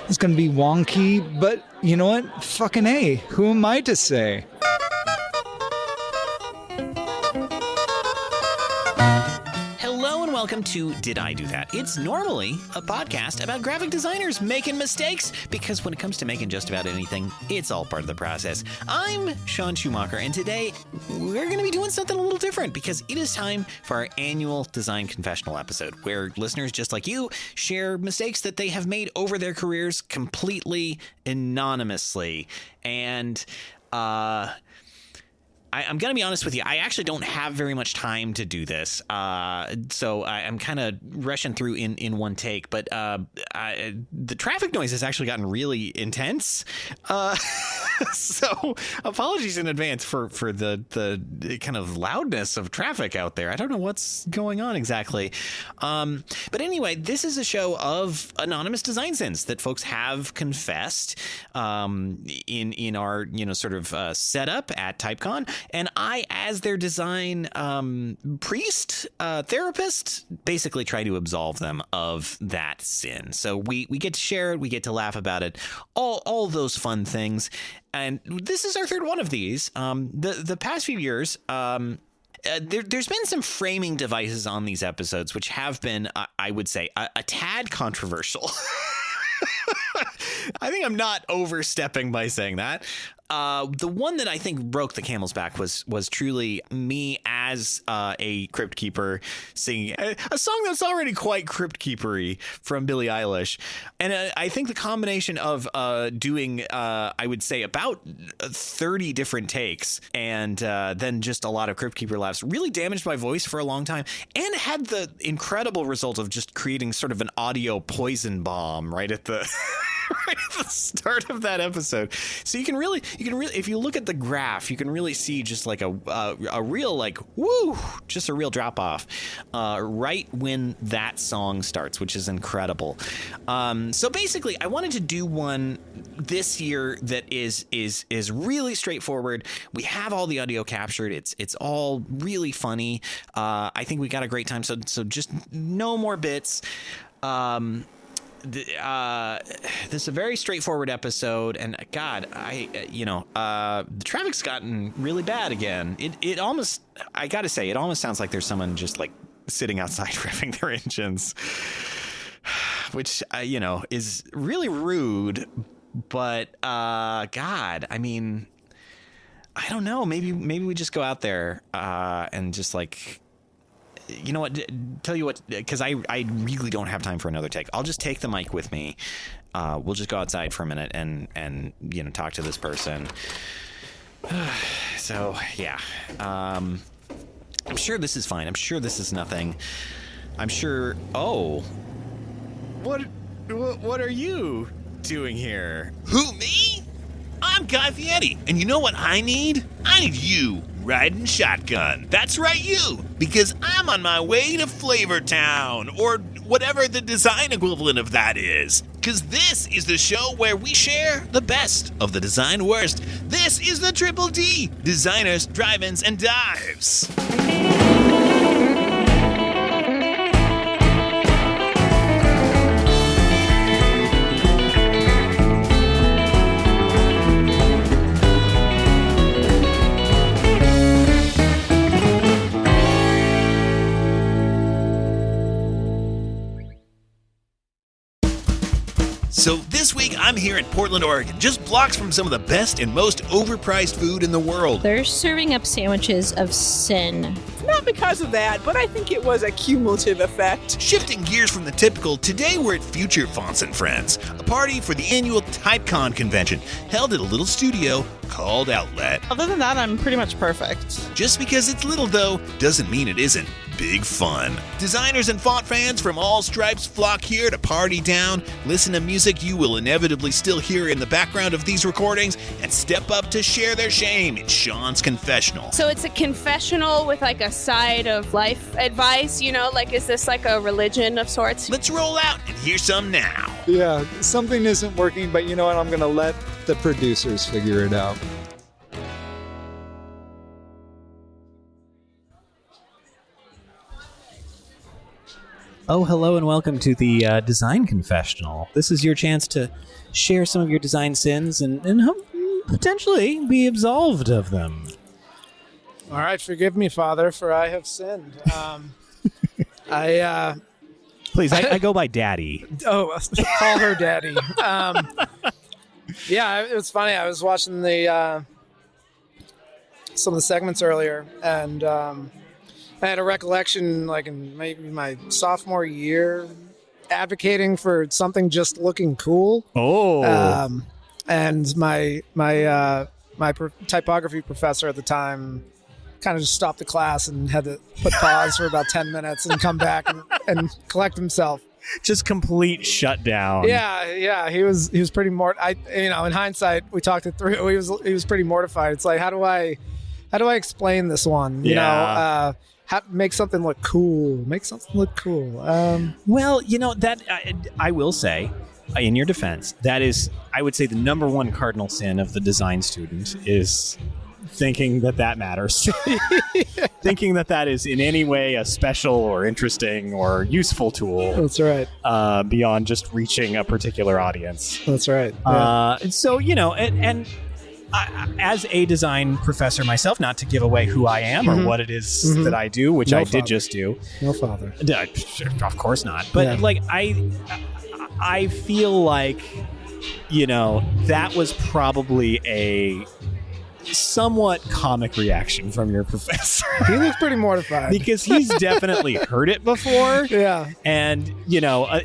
It's going to be wonky, but you know what? Fucking A. Who am I to say? Hello and welcome to Did I Do That? It's normally a podcast about graphic designers making mistakes, because when it comes to making just about anything, it's all part of the process. I'm Sean Schumacher, and today we're going to be doing something a little different, because it is time for our annual Design Confessional episode, where listeners just like you share mistakes that they have made over their careers completely anonymously. And, I'm going to be honest with you. I actually don't have very much time to do this. So I'm kind of rushing through in one take. But the traffic noise has actually gotten really intense. So apologies in advance for the kind of loudness of traffic out there. I don't know what's going on exactly. But anyway, this is a show of anonymous design sins that folks have confessed in our sort of setup at TypeCon. And I, as their design priest, therapist, basically try to absolve them of that sin. So we get to share it, we get to laugh about it, all those fun things. And this is our third one of these. The past few years, there's been some framing devices on these episodes which have been, I would say, a tad controversial. I think I'm not overstepping by saying that. The one that I think broke the camel's back was truly me as a crypt keeper singing a song that's already quite crypt keepery from Billie Eilish. And I think the combination of doing, I would say, about 30 different takes and then just a lot of crypt keeper laughs really damaged my voice for a long time, and had the incredible result of just creating sort of an audio poison bomb right at the right at the start of that episode. So you can really, if you look at the graph, you can really see just like a real, like, woo, just a real drop off right when that song starts, which is incredible. So basically, I wanted to do one this year that is really straightforward. We have all the audio captured. It's all really funny. I think we got a great time. So just no more bits. This is a very straightforward episode, and God, the traffic's gotten really bad again. It almost, I gotta say, it almost sounds like there's someone just like sitting outside revving their engines, which is really rude. But God, I mean, I don't know. Maybe we just go out there and just like. You know what? Tell you what, because I really don't have time for another take. I'll just take the mic with me. We'll just go outside for a minute and talk to this person. So yeah, I'm sure this is fine. I'm sure this is nothing. I'm sure. Oh, what are you doing here? Who, me? I'm Guy Fieri, and you know what I need? I need you riding shotgun. That's right, you, because I'm on my way to Flavor Town, or whatever the design equivalent of that is. Because this is the show where we share the best of the design worst. This is the Triple D, Designers, Drive-Ins, and Dives. So this week, I'm here in Portland, Oregon, just blocks from some of the best and most overpriced food in the world. They're serving up sandwiches of sin. Not because of that, but I think it was a cumulative effect. Shifting gears from the typical, today we're at Future Fonts and Friends, a party for the annual TypeCon convention, held at a little studio called Outlet. Other than that, I'm pretty much perfect. Just because it's little, though, doesn't mean it isn't big fun. Designers and font fans from all stripes flock here to party down, listen to music you will inevitably still hear in the background of these recordings, and step up to share their shame in Sean's Confessional. So it's a confessional with like a side of life advice, like is this like a religion of sorts? Let's roll out and hear some now. Yeah, something isn't working, but you know what? I'm going to let the producers figure it out. Oh, hello and welcome to the Design Confessional. This is your chance to share some of your design sins and potentially be absolved of them. All right, forgive me, Father, for I have sinned. Please, I go by Daddy. Oh, call her Daddy. Yeah, it was funny. I was watching some of the segments earlier, and I had a recollection, like in maybe my sophomore year, advocating for something just looking cool. Oh. And my typography professor at the time kind of just stopped the class and had to put pause for about 10 minutes and come back and collect himself. Just complete shutdown. Yeah. He was pretty in hindsight, we talked it through. He was pretty mortified. It's like, how do I explain this one? You know, how make something look cool. Well, that I will say, in your defense, that is, I would say, the number one cardinal sin of the design student is thinking that matters. Thinking that is in any way a special or interesting or useful tool. That's right. Beyond just reaching a particular audience. That's right. Yeah. So, as a design professor myself, not to give away who I am or what it is that I do, which I did just do. No, Father. Of course not. But I feel like, that was probably a somewhat comic reaction from your professor. He looks pretty mortified. Because he's definitely heard it before. Yeah. And,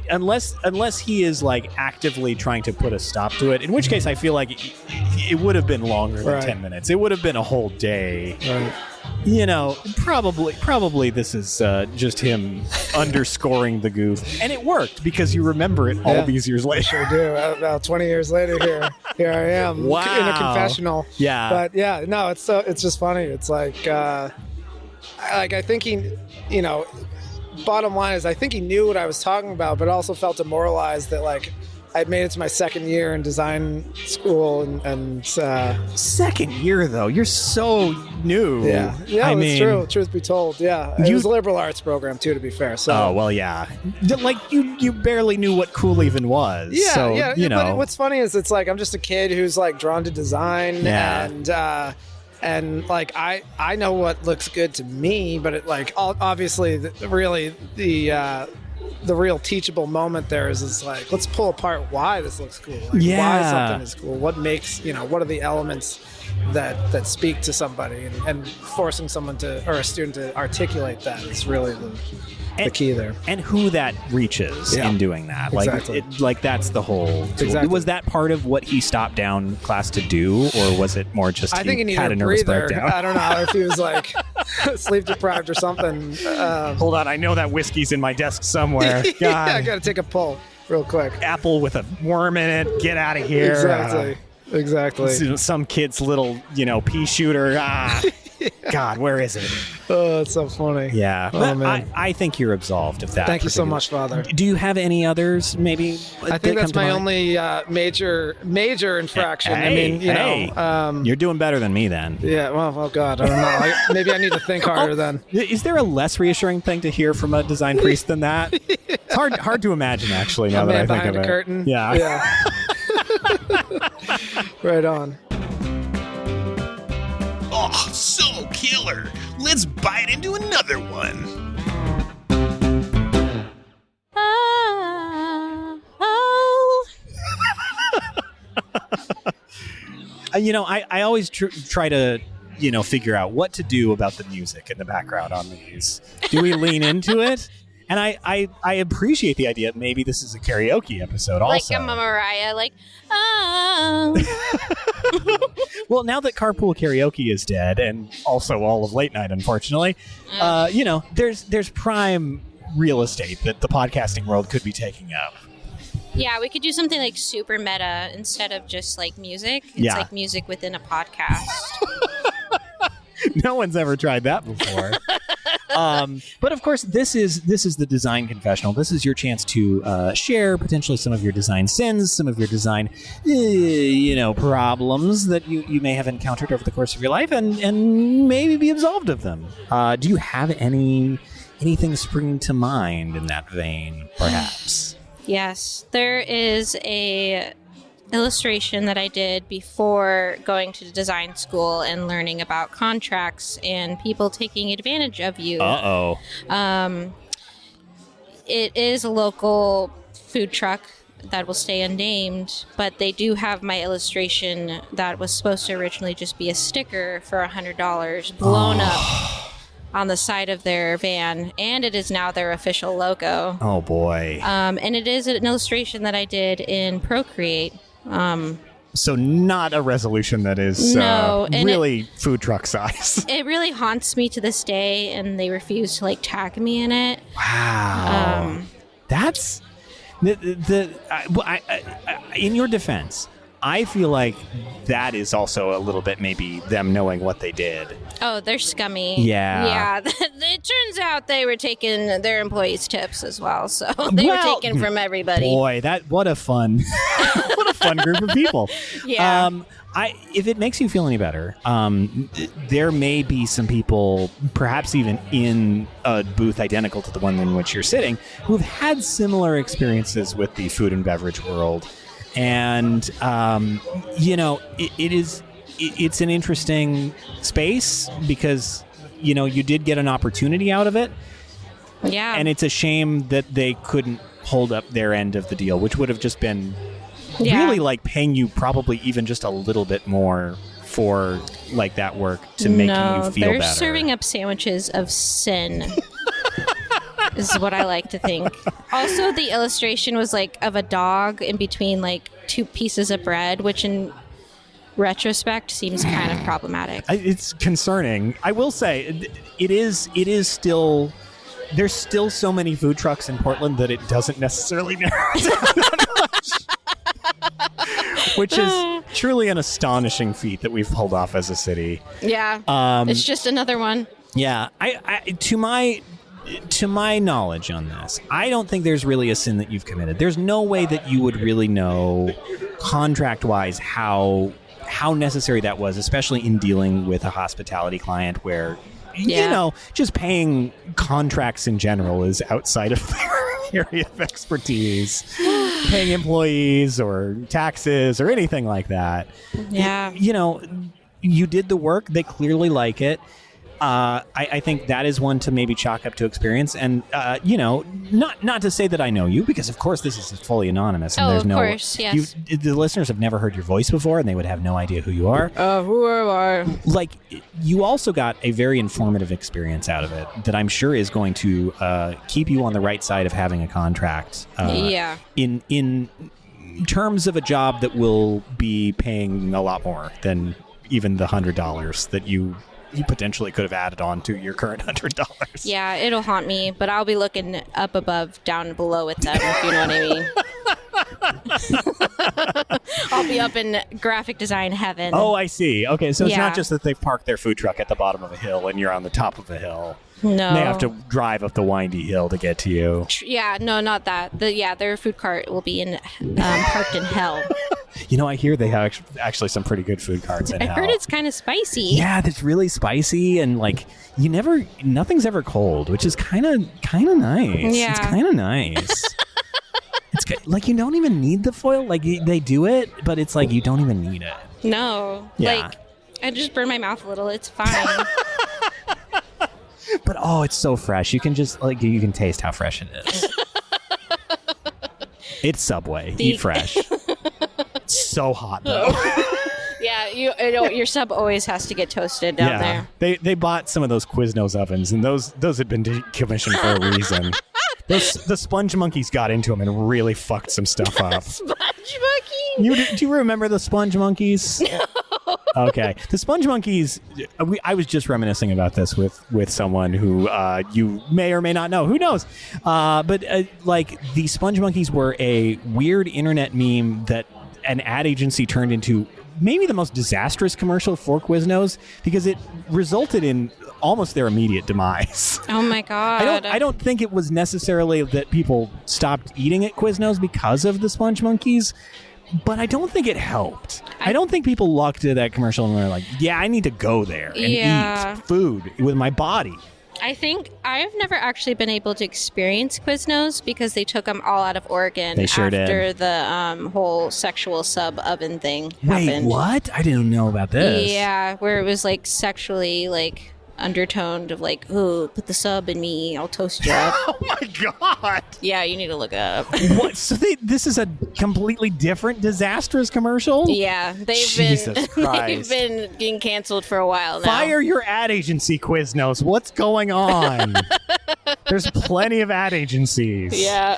unless he is like actively trying to put a stop to it, in which case I feel like it would have been longer than 10 minutes. It would have been a whole day. Right. Probably this is just him underscoring the goof. And it worked because you remember it all these years later. Sure do. About 20 years later here I am. Wow. In a confessional. Yeah. But yeah, no, it's just funny. It's like I think he, bottom line is I think he knew what I was talking about, but also felt demoralized that I'd made it to my second year in design school and second year though, you're so new. Yeah, that's true. Truth be told, yeah, it was a liberal arts program too, to be fair. So, oh well, yeah, like you barely knew what cool even was. Yeah, so, yeah. But what's funny is it's like I'm just a kid who's drawn to design, and I know what looks good to me, but it obviously the real teachable moment there is let's pull apart why this looks cool. Why something is cool. What makes, what are the elements that speak to somebody, and forcing someone or a student to articulate that is really the key there. And who that reaches in doing that. Exactly. That's the whole tool. Exactly. Was that part of what he stopped down class to do, or was it more just I think he needed had a a nervous breather. breakdown? I don't know if he was sleep deprived or something. Hold on, I know that whiskey's in my desk somewhere. God. Yeah, I got to take a pull real quick. Apple with a worm in it. Get out of here. Exactly. Some kid's little, pea shooter. God, where is it? Oh, it's so funny. Yeah. Oh, man. I think you're absolved of that. Thank you so much, Father. Do you have any others, maybe? I think that's my only major infraction. You're doing better than me then. Yeah, well, oh God, I don't know. Maybe I need to think harder then. Is there a less reassuring thing to hear from a design priest than that? It's hard to imagine, actually, now that I think of it. Behind a curtain. Yeah. Right on. Oh, so killer. Let's bite into another one. I always try to, figure out what to do about the music in the background on these. Do we lean into it? And I appreciate the idea. Maybe this is a karaoke episode also. Like a Mariah, oh. Well, now that carpool karaoke is dead, and also all of late night, unfortunately, there's prime real estate that the podcasting world could be taking up. Yeah, we could do something super meta instead of just music. It's like music within a podcast. No one's ever tried that before. But of course, this is the Design Confessional. This is your chance to share potentially some of your design sins, some of your design, problems that you may have encountered over the course of your life, and maybe be absolved of them. Do you have any anything springing to mind in that vein, perhaps? Yes, there is a illustration that I did before going to design school and learning about contracts and people taking advantage of you. Uh-oh. It is a local food truck that will stay unnamed, but they do have my illustration that was supposed to originally just be a sticker for $100 blown up on the side of their van, and it is now their official logo. Oh, boy. And it is an illustration that I did in Procreate. So not a resolution that is No, and really food truck size. It really haunts me to this day, and they refuse to tag me in it. Wow. That's in your defense. I feel like that is also a little bit maybe them knowing what they did. Oh, they're scummy. Yeah. It turns out they were taking their employees' tips as well, so they were taking from everybody. Boy, what a fun group of people. Yeah. If it makes you feel any better, there may be some people, perhaps even in a booth identical to the one in which you're sitting, who've had similar experiences with the food and beverage world. And, it's an interesting space because, you did get an opportunity out of it. Yeah. And it's a shame that they couldn't hold up their end of the deal, which would have just been really paying you probably even just a little bit more for that work to make you feel they're better. Serving up sandwiches of sin. Is what I like to think. Also, the illustration was of a dog in between two pieces of bread, which in retrospect seems kind of problematic. It's concerning. I will say it is still, there's still so many food trucks in Portland that it doesn't necessarily narrow down that much. Which is truly an astonishing feat that we've pulled off as a city. Yeah. It's just another one. Yeah. To my knowledge on this, I don't think there's really a sin that you've committed. There's no way that you would really know contract-wise how necessary that was, especially in dealing with a hospitality client where, just paying contracts in general is outside of their area of expertise. Paying employees or taxes or anything like that. Yeah. You did the work. They clearly like it. I think that is one to maybe chalk up to experience. And, not to say that I know you, because, of course, this is fully anonymous. And there's of course, yes. The listeners have never heard your voice before, and they would have no idea who you are. Who am I? You also got a very informative experience out of it that I'm sure is going to keep you on the right side of having a contract. In terms of a job that will be paying a lot more than even the $100 that you potentially could have added on to your current $100. Yeah, it'll haunt me, but I'll be looking up above, down below with them, if you know what I mean. I'll be up in graphic design heaven. Oh, I see. Okay, so it's not just that they've parked their food truck at the bottom of a hill and you're on the top of a hill. No. They have to drive up the windy hill to get to you. Yeah, no, not that. Their food cart will be in parked in hell. I hear they have actually some pretty good food carts in hell. I heard it's kind of spicy. Yeah, it's really spicy, and nothing's ever cold, which is kind of nice. Yeah. It's kind of nice. It's you don't even need the foil. They do it, but it's you don't even need it. No. Yeah. I just burn my mouth a little. It's fine. But it's so fresh. You can just you can taste how fresh it is. It's Subway. Eat fresh. It's so hot though. Yeah, your sub always has to get toasted down there. They bought some of those Quiznos ovens, and those had been decommissioned for a reason. The sponge monkeys got into them and really fucked some stuff up. Sponge monkey? Do you remember the sponge monkeys? No. Okay. The sponge monkeys, I was just reminiscing about this with someone who you may or may not know. Who knows? But the sponge monkeys were a weird internet meme that an ad agency turned into maybe the most disastrous commercial for Quiznos because it resulted in almost their immediate demise. Oh my God. I don't think it was necessarily that people stopped eating at Quiznos because of the sponge monkeys, but I don't think it helped. I don't think people looked at that commercial and were like, yeah, I need to go there and eat food with my body. I think I've never actually been able to experience Quiznos because they took them all out of Oregon They sure after the whole sexual sub oven thing Wait, happened. what? I didn't know about this. Yeah, where it was like sexually like undertoned of like, oh, put the sub in me, I'll toast you up. Oh my god! Yeah, you need to look it up. What? So this is a completely different disastrous commercial? Yeah, Jesus Christ. they've been getting canceled for a while now. Fire your ad agency, Quiznos. What's going on? There's plenty of ad agencies. Yeah.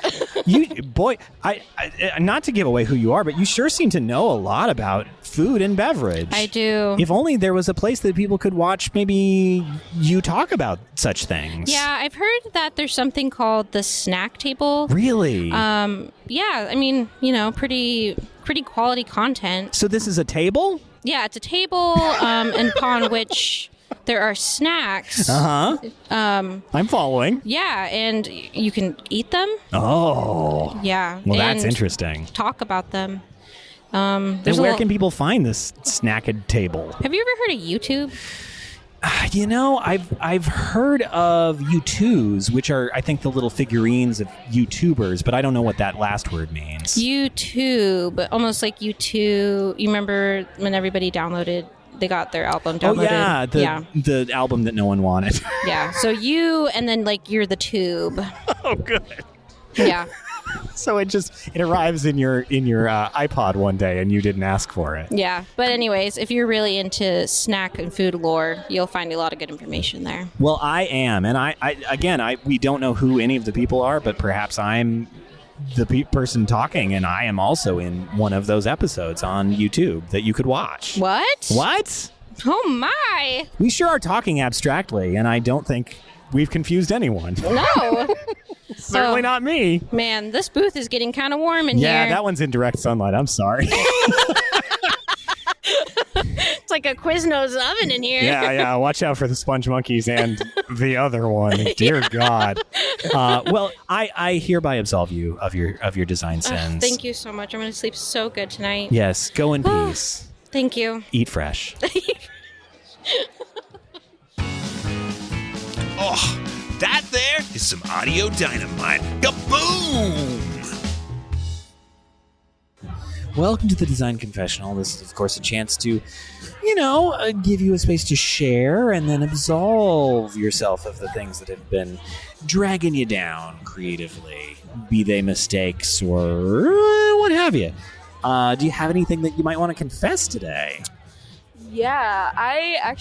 I not to give away who you are, but you sure seem to know a lot about food and beverage. I do. If only there was a place that people could watch maybe you talk about such things. Yeah, I've heard that there's something called the snack table. Really? Yeah, I mean, pretty quality content. So this is a table? Yeah, it's a table and upon which there are snacks. Uh-huh. I'm following. Yeah, and you can eat them. Oh. Yeah. Well, that's and interesting. talk about them. And There's where can people find this snacked table? Have you ever heard of YouTube? I've heard of U2s, which are, I think, the little figurines of YouTubers, but I don't know what that last word means. YouTube, almost like U2. You remember when everybody they got their album downloaded? Oh, yeah, the album that no one wanted. Yeah, so you, and then like you're the tube. Oh, good. Yeah. So it arrives in your iPod one day and you didn't ask for it. Yeah, but anyways, if you're really into snack and food lore, you'll find a lot of good information there. Well, I am, and we don't know who any of the people are, but perhaps I'm the person talking, and I am also in one of those episodes on YouTube that you could watch. What? What? Oh my! We sure are talking abstractly, and I don't think we've confused anyone. No. Certainly not me. Man, this booth is getting kind of warm in here. Yeah, that one's in direct sunlight. I'm sorry. It's like a Quiznos oven in here. Yeah. Watch out for the sponge monkeys and the other one. Dear God. Well, I hereby absolve you of your design sins. Thank you so much. I'm going to sleep so good tonight. Yes, go in peace. Thank you. Eat fresh. Oh, that there is some audio dynamite. Kaboom! Welcome to the Design Confessional. This is, of course, a chance to, give you a space to share and then absolve yourself of the things that have been dragging you down creatively, be they mistakes or what have you. Do you have anything that you might want to confess today? Yeah, I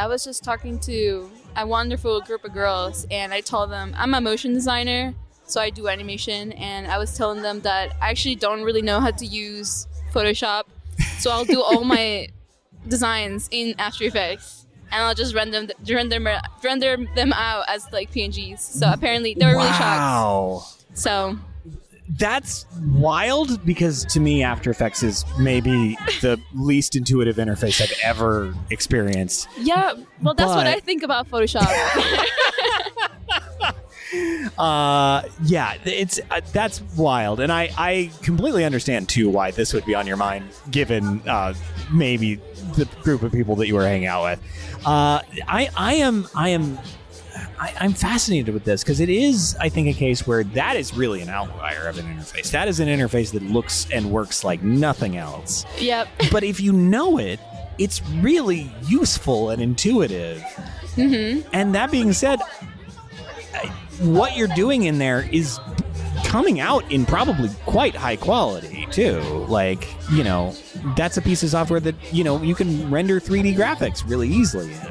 was just talking to a wonderful group of girls, and I told them I'm a motion designer, so I do animation, and I was telling them that I actually don't really know how to use Photoshop, so I'll do all my designs in After Effects, and I'll just render them out as like PNGs. So apparently they were really shocked. Wow. So that's wild, because to me After Effects is maybe the least intuitive interface I've ever experienced. yeah, well that's what But- I think about Photoshop. Yeah, it's that's wild, and I completely understand too why this would be on your mind, given maybe the group of people that you were hanging out with. I'm fascinated with this because it is, I think, a case where that is really an outlier of an interface. That is an interface that looks and works like nothing else. Yep. But if you know it, it's really useful and intuitive. Mm-hmm. And that being said, what you're doing in there is coming out in probably quite high quality too. Like, that's a piece of software that, you can render 3D graphics really easily in.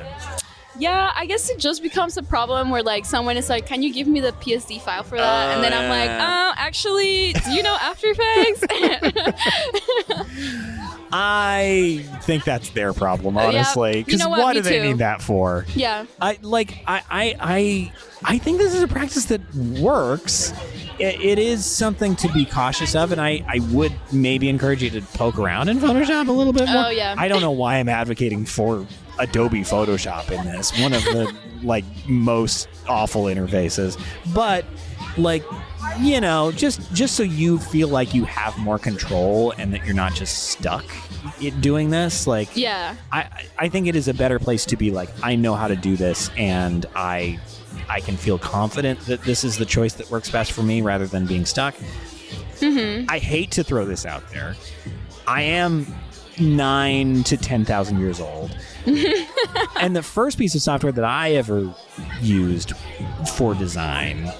Yeah, I guess it just becomes a problem where like someone is like, "Can you give me the PSD file for that?" And then I'm like, actually, do you know After Effects?" I think that's their problem, honestly. Because what do they need that for? Yeah. I think this is a practice that works. It is something to be cautious of, and I would maybe encourage you to poke around in Photoshop a little bit more. Oh, yeah. I don't know why I'm advocating for Adobe Photoshop in this, one of the most awful interfaces. But just so you feel like you have more control and that you're not just stuck doing this, yeah, I think it is a better place to be like, I know how to do this, and I I can feel confident that this is the choice that works best for me rather than being stuck. I hate to throw this out there. I am 9 to 10,000 years old. And the first piece of software that I ever used for design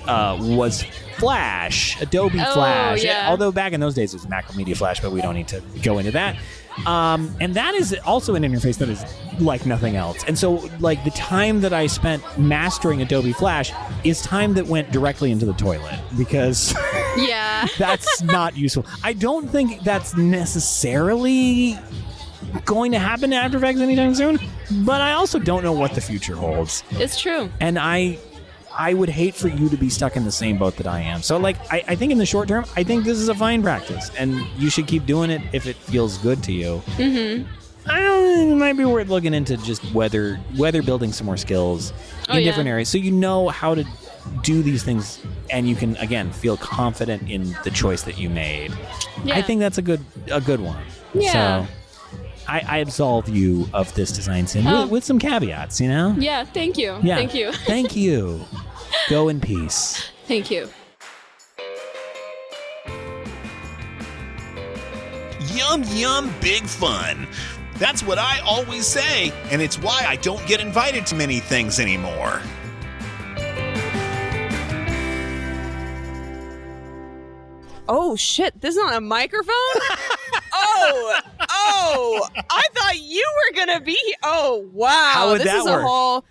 was Flash, Adobe Flash. Yeah. Although back in those days it was Macromedia Flash, but we don't need to go into that. And that is also an interface that is like nothing else. And so, like, the time that I spent mastering Adobe Flash is time that went directly into the toilet because Yeah. that's not useful. I don't think that's necessarily going to happen to After Effects anytime soon, but I also don't know what the future holds. It's true. And I would hate for you to be stuck in the same boat that I am. So, like, I think in the short term, I think this is a fine practice, and you should keep doing it if it feels good to you. I don't know, it might be worth looking into just whether building some more skills in different areas, so you know how to do these things, and you can, again, feel confident in the choice that you made. Yeah. I think that's a good one. Yeah. So I absolve you of this design sin with some caveats, you know? Yeah, thank you. Yeah. Thank you. Thank you. Go in peace. Thank you. Yum, yum, big fun. That's what I always say, and it's why I don't get invited to many things anymore. Oh shit, this is on a microphone? Oh, I thought you were gonna be here. Oh, wow. How would this that is work? a whole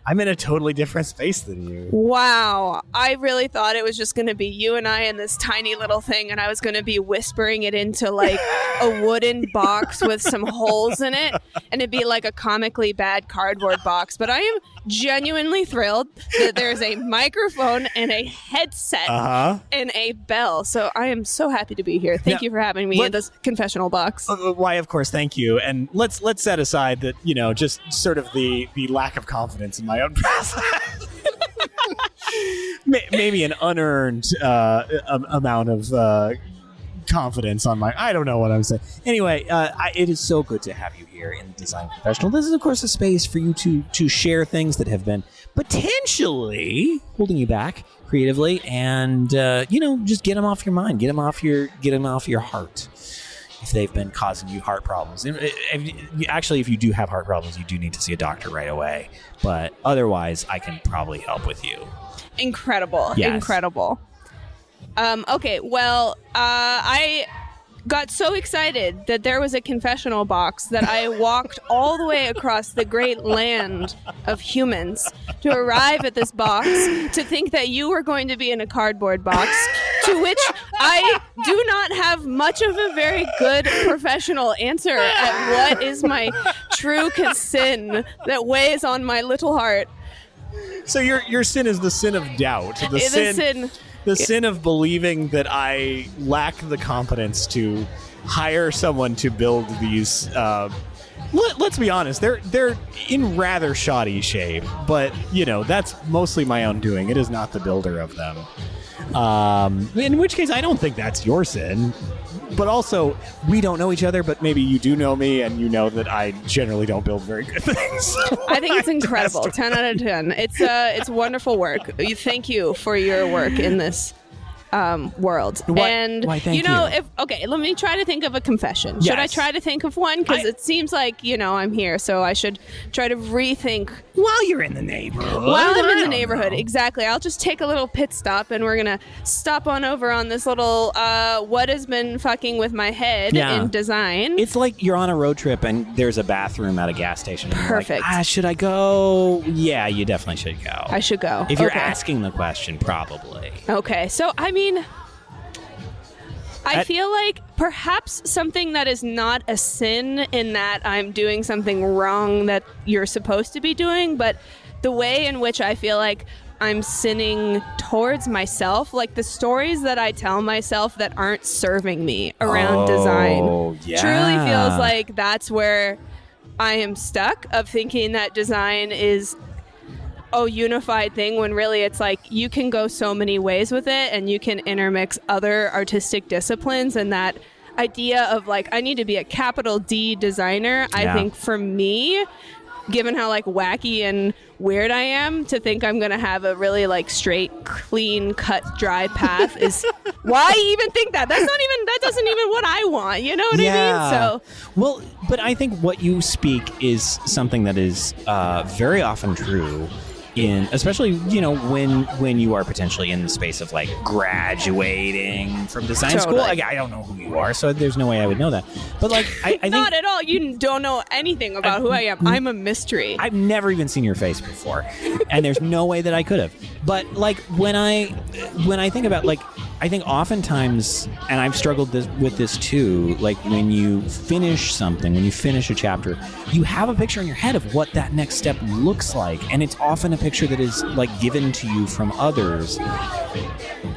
I'm in a totally different space than you. wow. I really thought it was just gonna be you and I in this tiny little thing, and I was gonna be whispering it into like a wooden box with some holes in it, and it'd be like a comically bad cardboard box. But I am genuinely thrilled that there's a microphone and a headset and a bell. So I am so happy to be here. Thank you for having me in this confessional box. Why, of course, thank you. And let's set aside that, you know, just sort of the lack of confidence in my own process. Maybe an unearned amount of confidence on my... I don't know what I'm saying. Anyway, it is so good to have you here in Design Confessional. This is, of course, a space for you to share things that have been potentially holding you back creatively, and just get them off your mind, get them off your heart if they've been causing you heart problems. If you do have heart problems, you do need to see a doctor right away. But otherwise, I can probably help with you. Incredible. Yes. Incredible. Okay, well, I got so excited that there was a confessional box that I walked all the way across the great land of humans to arrive at this box, to think that you were going to be in a cardboard box, to which I do not have much of a very good professional answer at what is my true sin that weighs on my little heart. So your sin is the sin of doubt. The sin of believing that I lack the competence to hire someone to build these. Let's be honest, they're in rather shoddy shape, but that's mostly my own doing. It is not the builder of them. In which case, I don't think that's your sin. But also, we don't know each other, but maybe you do know me, and you know that I generally don't build very good things. I think it's incredible. 10 out of 10. It's wonderful work. Thank you for your work in this world. Why, thank you. Let me try to think of a confession. Yes. Should I try to think of one? Because it seems like, I'm here, so I should try to rethink. While you're in the neighborhood. While I'm in the neighborhood, exactly. I'll just take a little pit stop, and we're going to stop on over on this little what has been fucking with my head in design. It's like you're on a road trip, and there's a bathroom at a gas station. And Perfect. You're like, should I go? Yeah, you definitely should go. I should go. If you're asking the question, probably. Okay, so I feel like perhaps something that is not a sin in that I'm doing something wrong that you're supposed to be doing, but the way in which I feel like I'm sinning towards myself, like the stories that I tell myself that aren't serving me around design, yeah. truly feels like that's where I am stuck, of thinking that design is unified thing, when really it's like you can go so many ways with it, and you can intermix other artistic disciplines. And that idea of like, I need to be a capital D designer, I think for me given how like wacky and weird I am, to think I'm gonna have a really like straight, clean, cut, dry path is why even think that? That doesn't even what I want. You know what I mean? So well, but I think what you speak is something that is very often true. Especially, you know, when you are potentially in the space of like graduating from design school. Like, I don't know who you are, so there's no way I would know that. But like, I think not at all. You don't know anything about who I am. I'm a mystery. I've never even seen your face before, and there's no way that I could have. But like when I think about like, I think oftentimes, and I've struggled with this too. Like when you finish something, when you finish a chapter, you have a picture in your head of what that next step looks like, and it's often a picture that is like given to you from others.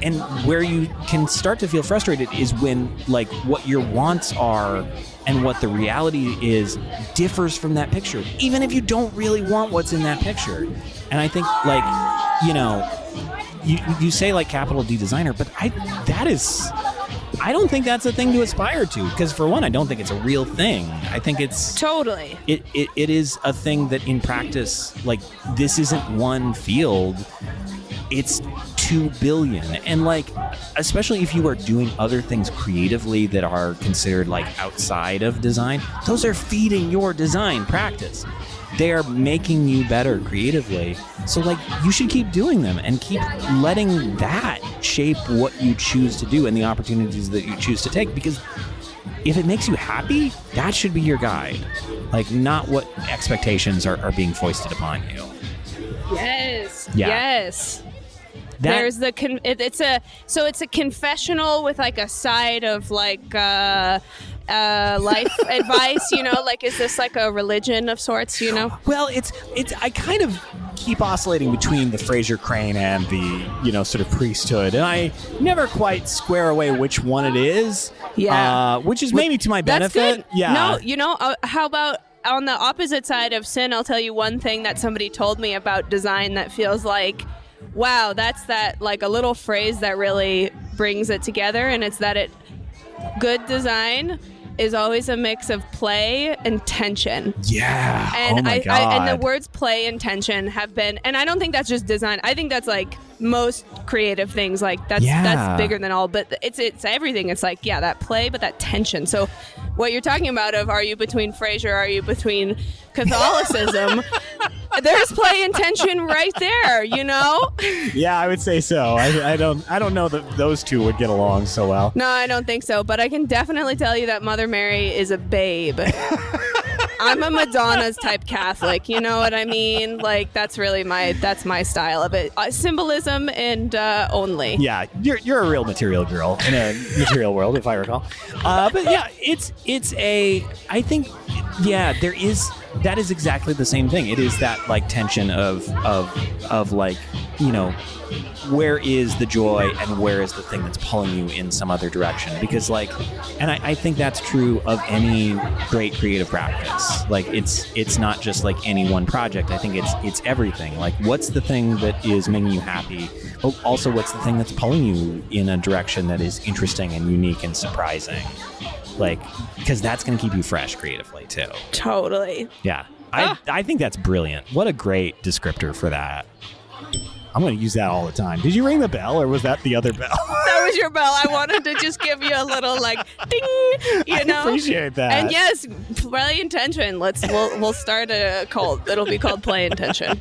And where you can start to feel frustrated is when like what your wants are and what the reality is differs from that picture, even if you don't really want what's in that picture. And I think like, you know, you say like capital D designer, but I don't think that's a thing to aspire to, because for one, I don't think it's a real thing. I think it's totally it is a thing that in practice, like, this isn't one field, it's 2 billion. And like, especially if you are doing other things creatively that are considered like outside of design, those are feeding your design practice. They are making you better creatively. So like, you should keep doing them and keep letting that shape what you choose to do and the opportunities that you choose to take, because if it makes you happy, that should be your guide, like not what expectations are being foisted upon you. Yes. Yeah. Yes. There's the it's a confessional with like a side of like life advice, you know, like, is this like a religion of sorts, you know? Well, it's I kind of keep oscillating between the Fraser Crane and the, you know, sort of priesthood, and I never quite square away which one it is. Yeah. Which is maybe to my benefit. That's good. Yeah. No, you know, how about on the opposite side of sin, I'll tell you one thing that somebody told me about design that feels like, wow, that's that, like a little phrase that really brings it together, and it's that good design is always a mix of play and tension. Yeah. And oh my God. and the words play and tension have been, and I don't think that's just design. I think that's like most creative things. Like that's bigger than all, but it's everything. It's like, yeah, that play, but that tension. So what you're talking about of, are you between Fraser? Are you between Catholicism? There's play and tension right there, you know? Yeah, I would say so. I don't know that those two would get along so well. No, I don't think so. But I can definitely tell you that Mother Mary is a babe. I'm a Madonna's type Catholic. You know what I mean? Like, that's my style of it. Symbolism and only. Yeah, you're a real material girl in a material world, if I recall. But yeah, I think, yeah, that is exactly the same thing. It is that like tension of like, you know, where is the joy and where is the thing that's pulling you in some other direction? Because like, and I think that's true of any great creative practice. Like, it's not just like any one project. I think it's everything. Like, what's the thing that is making you happy? But also, what's the thing that's pulling you in a direction that is interesting and unique and surprising? Like, because that's going to keep you fresh creatively too. Totally. Yeah. I think that's brilliant. What a great descriptor for that. I'm going to use that all the time. Did you ring the bell, or was that the other bell? That was your bell. I wanted to just give you a little like ding, you know. I appreciate that. And yes, play intention. We'll start a cult. It'll be called Play Intention.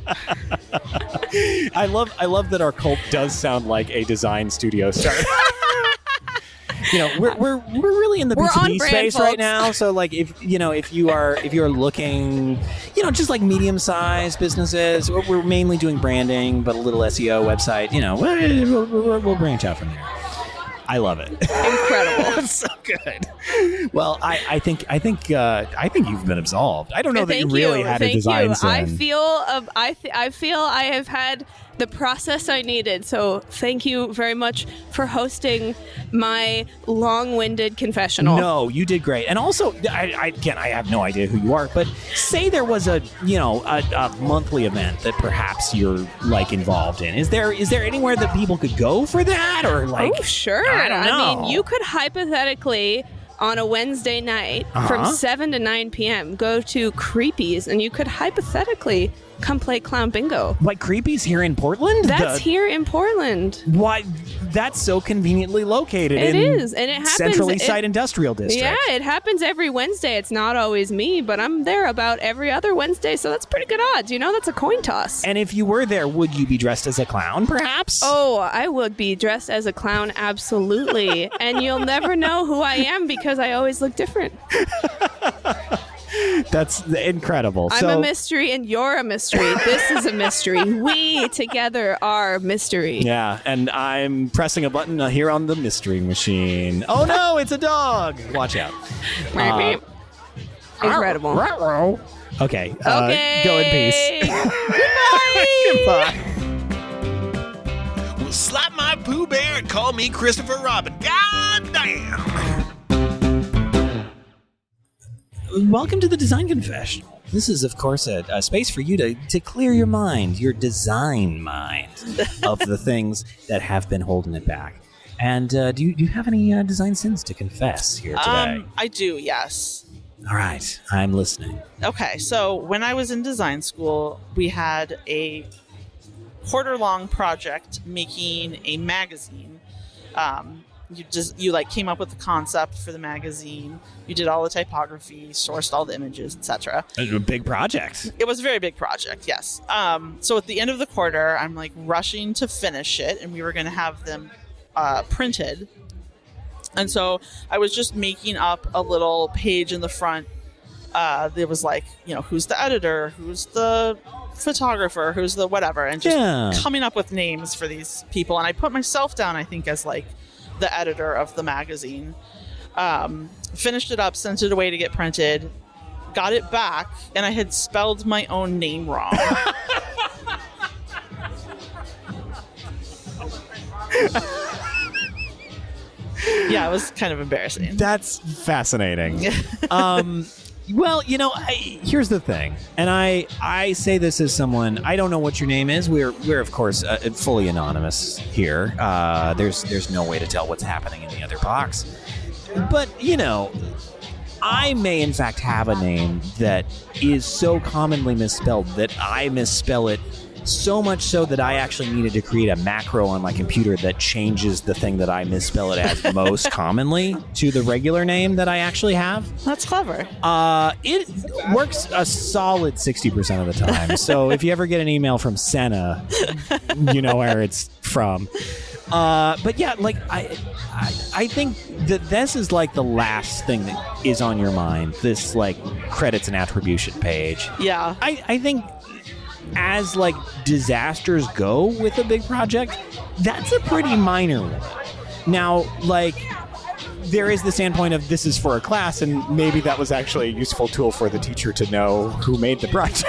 I love that our cult does sound like a design studio start. You know, we're really in the B2B space folks. Right now. So like, if you're looking, you know, just like medium-sized businesses, we're mainly doing branding, but a little SEO, website. You know, we'll branch out from there. I love it. Incredible. It's so good. Well, I think you've been absolved. I don't know that you really had a design sin. I feel I have had the process I needed. So thank you very much for hosting my long-winded confessional. No, you did great. And also, I have no idea who you are, but say there was a monthly event that perhaps you're like involved in. Is there anywhere that people could go for that, or like? Oh, sure. I don't know. I mean, you could hypothetically on a Wednesday night from 7 to 9 p.m. go to Creepy's and you could hypothetically come play Clown Bingo. Like Creepy's here in Portland? That's here in Portland. Why? That's so conveniently located. It is, and it happens. Central East Side Industrial District. Yeah, it happens every Wednesday. It's not always me, but I'm there about every other Wednesday, so that's pretty good odds. You know, that's a coin toss. And if you were there, would you be dressed as a clown, perhaps? Oh, I would be dressed as a clown, absolutely. And you'll never know who I am because I always look different. That's incredible. I'm a mystery and you're a mystery. This is a mystery. We together are mystery. Yeah, and I'm pressing a button here on the mystery machine. Oh no, it's a dog! Watch out. Incredible. Okay, Okay. go in peace. Goodbye. Goodbye. Well, slap my Pooh Bear and call me Christopher Robin. God damn! Welcome to the Design Confessional. This is, of course, a space for you to clear your mind, your design mind, of the things that have been holding it back. And do you have any design sins to confess here today? I do, yes. All right, I'm listening. Okay, so when I was in design school, we had a quarter-long project making a magazine. You came up with the concept for the magazine. You did all the typography, sourced all the images, etc. A big project. It was a very big project, yes. So at the end of the quarter, I'm like rushing to finish it, and we were going to have them printed. And so I was just making up a little page in the front. There was like, who's the editor, who's the photographer, who's the whatever, and just coming up with names for these people. And I put myself down, I think, as like the editor of the magazine. Finished it up, sent it away to get printed, got it back, and I had spelled my own name wrong. Yeah, it was kind of embarrassing. That's fascinating. Well, here's the thing, and I say this as someone, I don't know what your name is. We're of course fully anonymous here. There's no way to tell what's happening in the other box. But I may in fact have a name that is so commonly misspelled that I misspell it so much so that I actually needed to create a macro on my computer that changes the thing that I misspell it as most commonly to the regular name that I actually have. That's clever. It works a solid 60% of the time. So if you ever get an email from Senna, you know where it's from. But yeah, like I think that this is like the last thing that is on your mind. This like credits and attribution page. Yeah. I think as like disasters go with a big project, that's a pretty minor one. Now, like, there is the standpoint of this is for a class, and maybe that was actually a useful tool for the teacher to know who made the project.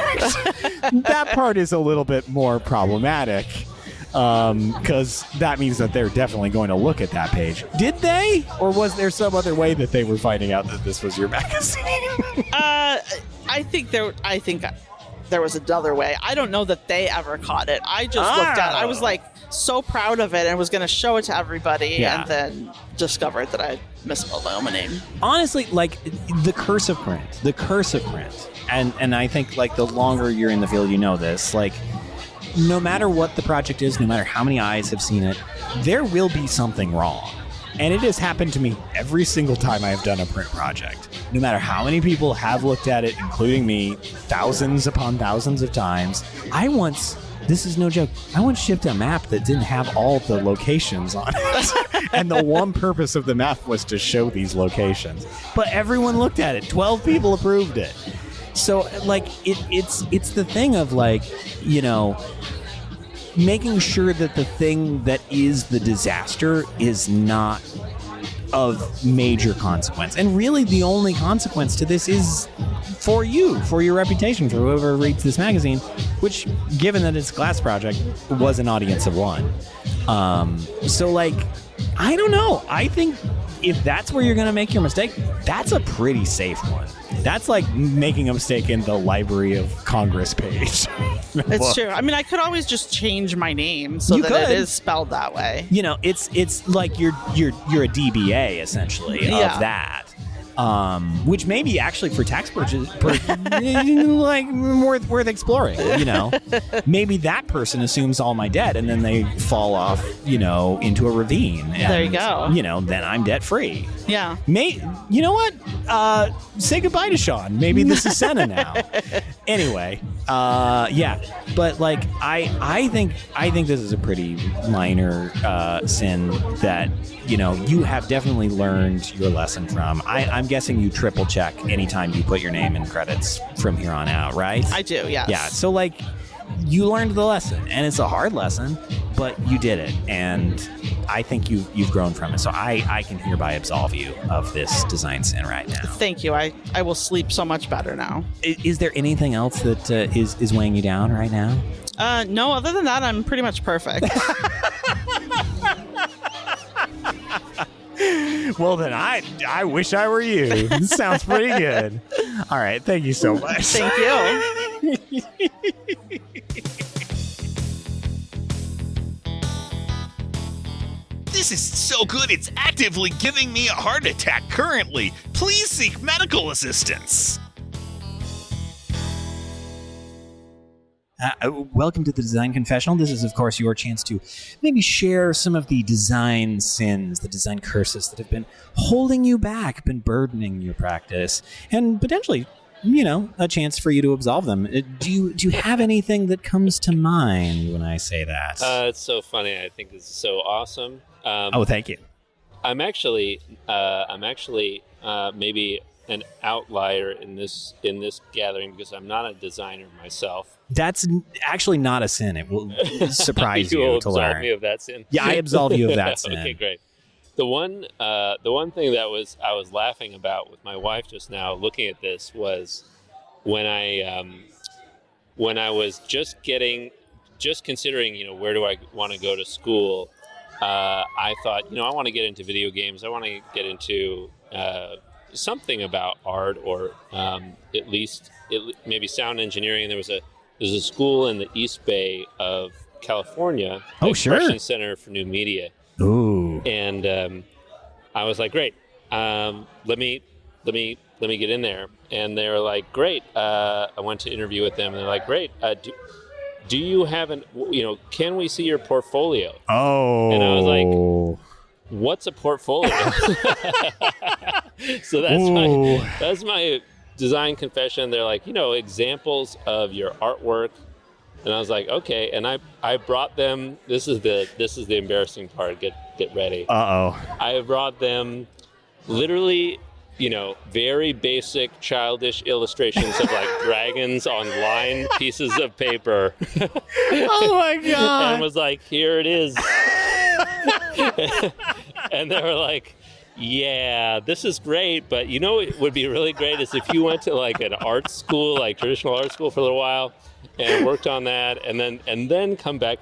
That part is a little bit more problematic, because that means that they're definitely going to look at that page. Did they? Or was there some other way that they were finding out that this was your magazine? I think there was another way. I don't know that they ever caught it. I just looked at it. I was like so proud of it and was going to show it to everybody, and then discovered that I misspelled my own name. Honestly, like the curse of print, and I think like the longer you're in the field, you know this, like no matter what the project is, no matter how many eyes have seen it, there will be something wrong. And it has happened to me every single time I have done a print project. No matter how many people have looked at it, including me, thousands upon thousands of times. This is no joke, I once shipped a map that didn't have all the locations on it. And the one purpose of the map was to show these locations. But everyone looked at it. 12 people approved it. So, like, it's the thing of, like, making sure that the thing that is the disaster is not of major consequence. And really the only consequence to this is for you, for your reputation, for whoever reads this magazine, which, given that it's a class project, was an audience of one. So, like, I don't know. I think if that's where you're going to make your mistake, that's a pretty safe one. That's like making a mistake in the Library of Congress page. It's true. I mean, I could always just change my name so that it is spelled that way. It's like you're a DBA essentially of that. which may be actually for tax purposes, like worth exploring. Maybe that person assumes all my debt, and then they fall off, into a ravine. And, There you go. Then I'm debt free. Yeah. You know what? Say goodbye to Sean. Maybe this is Senna now. Anyway, yeah. But like, I think this is a pretty minor sin that you have definitely learned your lesson from. I'm guessing you triple check anytime you put your name in credits from here on out, right? I do. Yes. Yeah. So like, you learned the lesson, and it's a hard lesson, but you did it, and I think you've grown from it. So I can hereby absolve you of this design sin right now. Thank you. I will sleep so much better now. Is there anything else that is weighing you down right now? No, other than that, I'm pretty much perfect. Well, then I wish I were you. This sounds pretty good. All right. Thank you so much. Thank you. This is so good, it's actively giving me a heart attack currently. Please seek medical assistance. Welcome to the Design Confessional. This is, of course, your chance to maybe share some of the design sins, the design curses that have been holding you back, been burdening your practice, and potentially, a chance for you to absolve them. Do you have anything that comes to mind when I say that? It's so funny. I think this is so awesome. Thank you. I'm actually maybe an outlier in this gathering because I'm not a designer myself. That's actually not a sin. It will surprise you, will to absolve learn. me of that sin. Yeah, I absolve you of that sin. Okay, great. The one thing that I was laughing about with my wife just now, looking at this, was when I was just considering, where do I want to go to school. I thought, I want to get into video games. I want to get into something about art, or at least maybe sound engineering. And there's a school in the East Bay of California, Expression Center for New Media. Ooh. And I was like, great. Let me get in there. And they were like, great. I went to interview with them, and they're like, great. Do you have can we see your portfolio? Oh. And I was like, what's a portfolio? So that's my design confession. They're like, examples of your artwork. And I was like, okay. And I brought them, this is the embarrassing part. Get ready. Uh-oh. I brought them literally, very basic childish illustrations of like dragons on lined pieces of paper. Oh my God. And was like, here it is. And they were like, yeah, this is great, but it would be really great is if you went to like an art school, like traditional art school for a little while, and worked on that, and then come back,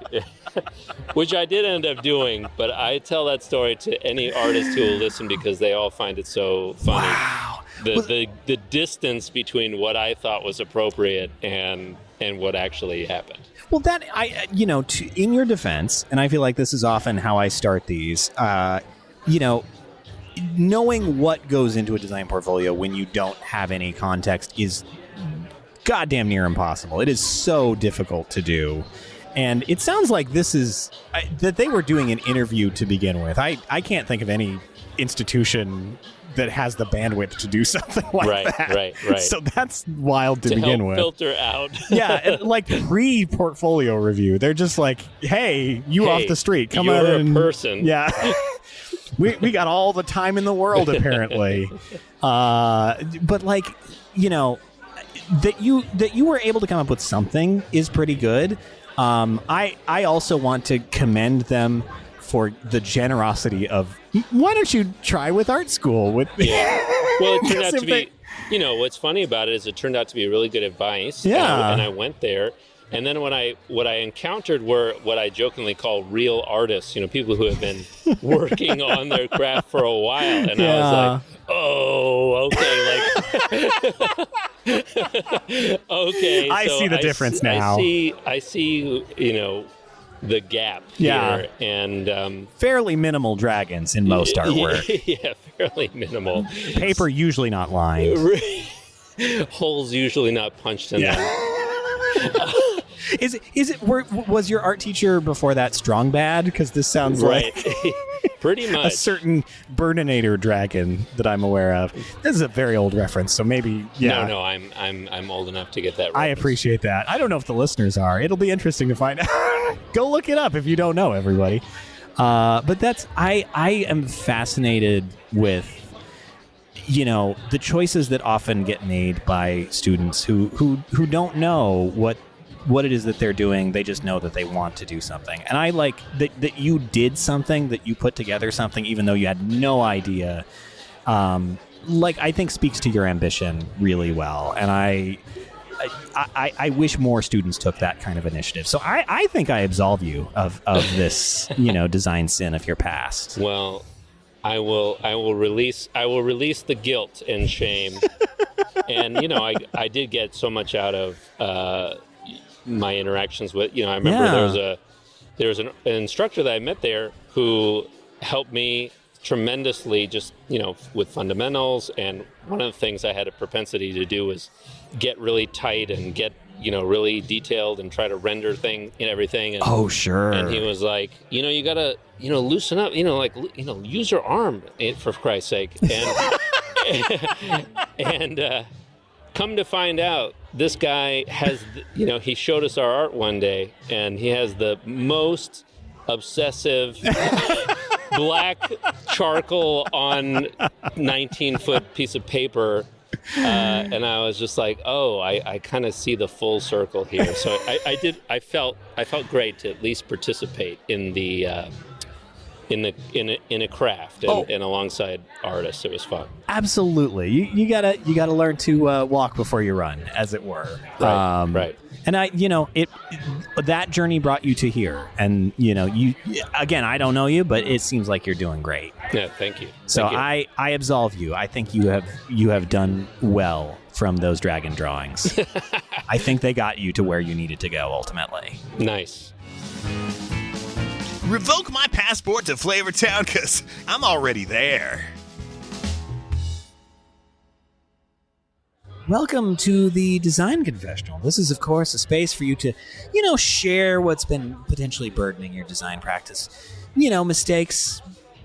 which I did end up doing. But I tell that story to any artist who will listen because they all find it so funny. Wow. The distance between what I thought was appropriate and what actually happened. Well, that in your defense, and I feel like this is often how I start these. Knowing what goes into a design portfolio when you don't have any context is goddamn near impossible. It is so difficult to do. And it sounds like this is that they were doing an interview to begin with. I can't think of any institution that has the bandwidth to do something like that. Right. So that's wild to begin help with. Filter out. Yeah, like pre-portfolio review. They're just like, hey, off the street. Come on in. You're a person. Yeah. We got all the time in the world, apparently. But like, that you were able to come up with something is pretty good. I also want to commend them for the generosity of, why don't you try with art school? Well, it turned out to be, what's funny about it is it turned out to be really good advice. Yeah. And I went there. And then what I encountered were what I jokingly call real artists, people who have been working on their craft for a while. And I was like, oh, okay. Okay. I see the difference now. I see, the gap Yeah. here. And fairly minimal dragons in most artwork. yeah, fairly minimal. Paper usually not lined. Holes usually not punched in them. Was your art teacher before that strong bad? Because this sounds Right. like Pretty much. a certain Burninator dragon that I'm aware of. This is a very old reference, so maybe No, I'm old enough to get that I reference. appreciate that. I don't know if the listeners are. It'll be interesting to find out. Go look it up if you don't know, everybody. But that's I am fascinated with the choices that often get made by students who don't know what it is that they're doing. They just know that they want to do something. And I like that you did something, that you put together something, even though you had no idea. I think speaks to your ambition really well. And I wish more students took that kind of initiative. So I think I absolve you of this, design sin of your past. Well, I will release the guilt and shame. And I did get so much out of my interactions with I remember there was an instructor that I met there who helped me tremendously just with fundamentals. And one of the things I had a propensity to do was get really tight and get really detailed and try to render everything. And, oh sure. And he was like, you gotta loosen up, use your arm, for Christ's sake. And come to find out, this guy has, he showed us our art one day, and he has the most obsessive black charcoal on 19-foot piece of paper. And I was just like, oh, I kind of see the full circle here. So I felt great to at least participate in the in a craft and alongside artists. It was fun. Absolutely. You gotta learn to walk before you run, as it were. Right. And that journey brought you to here. And you again, I don't know you, but it seems like you're doing great. Yeah, thank you. So Thank you. I absolve you. I think you have done well from those dragon drawings. I think they got you to where you needed to go ultimately. Nice. Revoke my passport to Flavortown because I'm already there. Welcome to the Design Confessional. This is, of course, a space for you to, share what's been potentially burdening your design practice. Mistakes,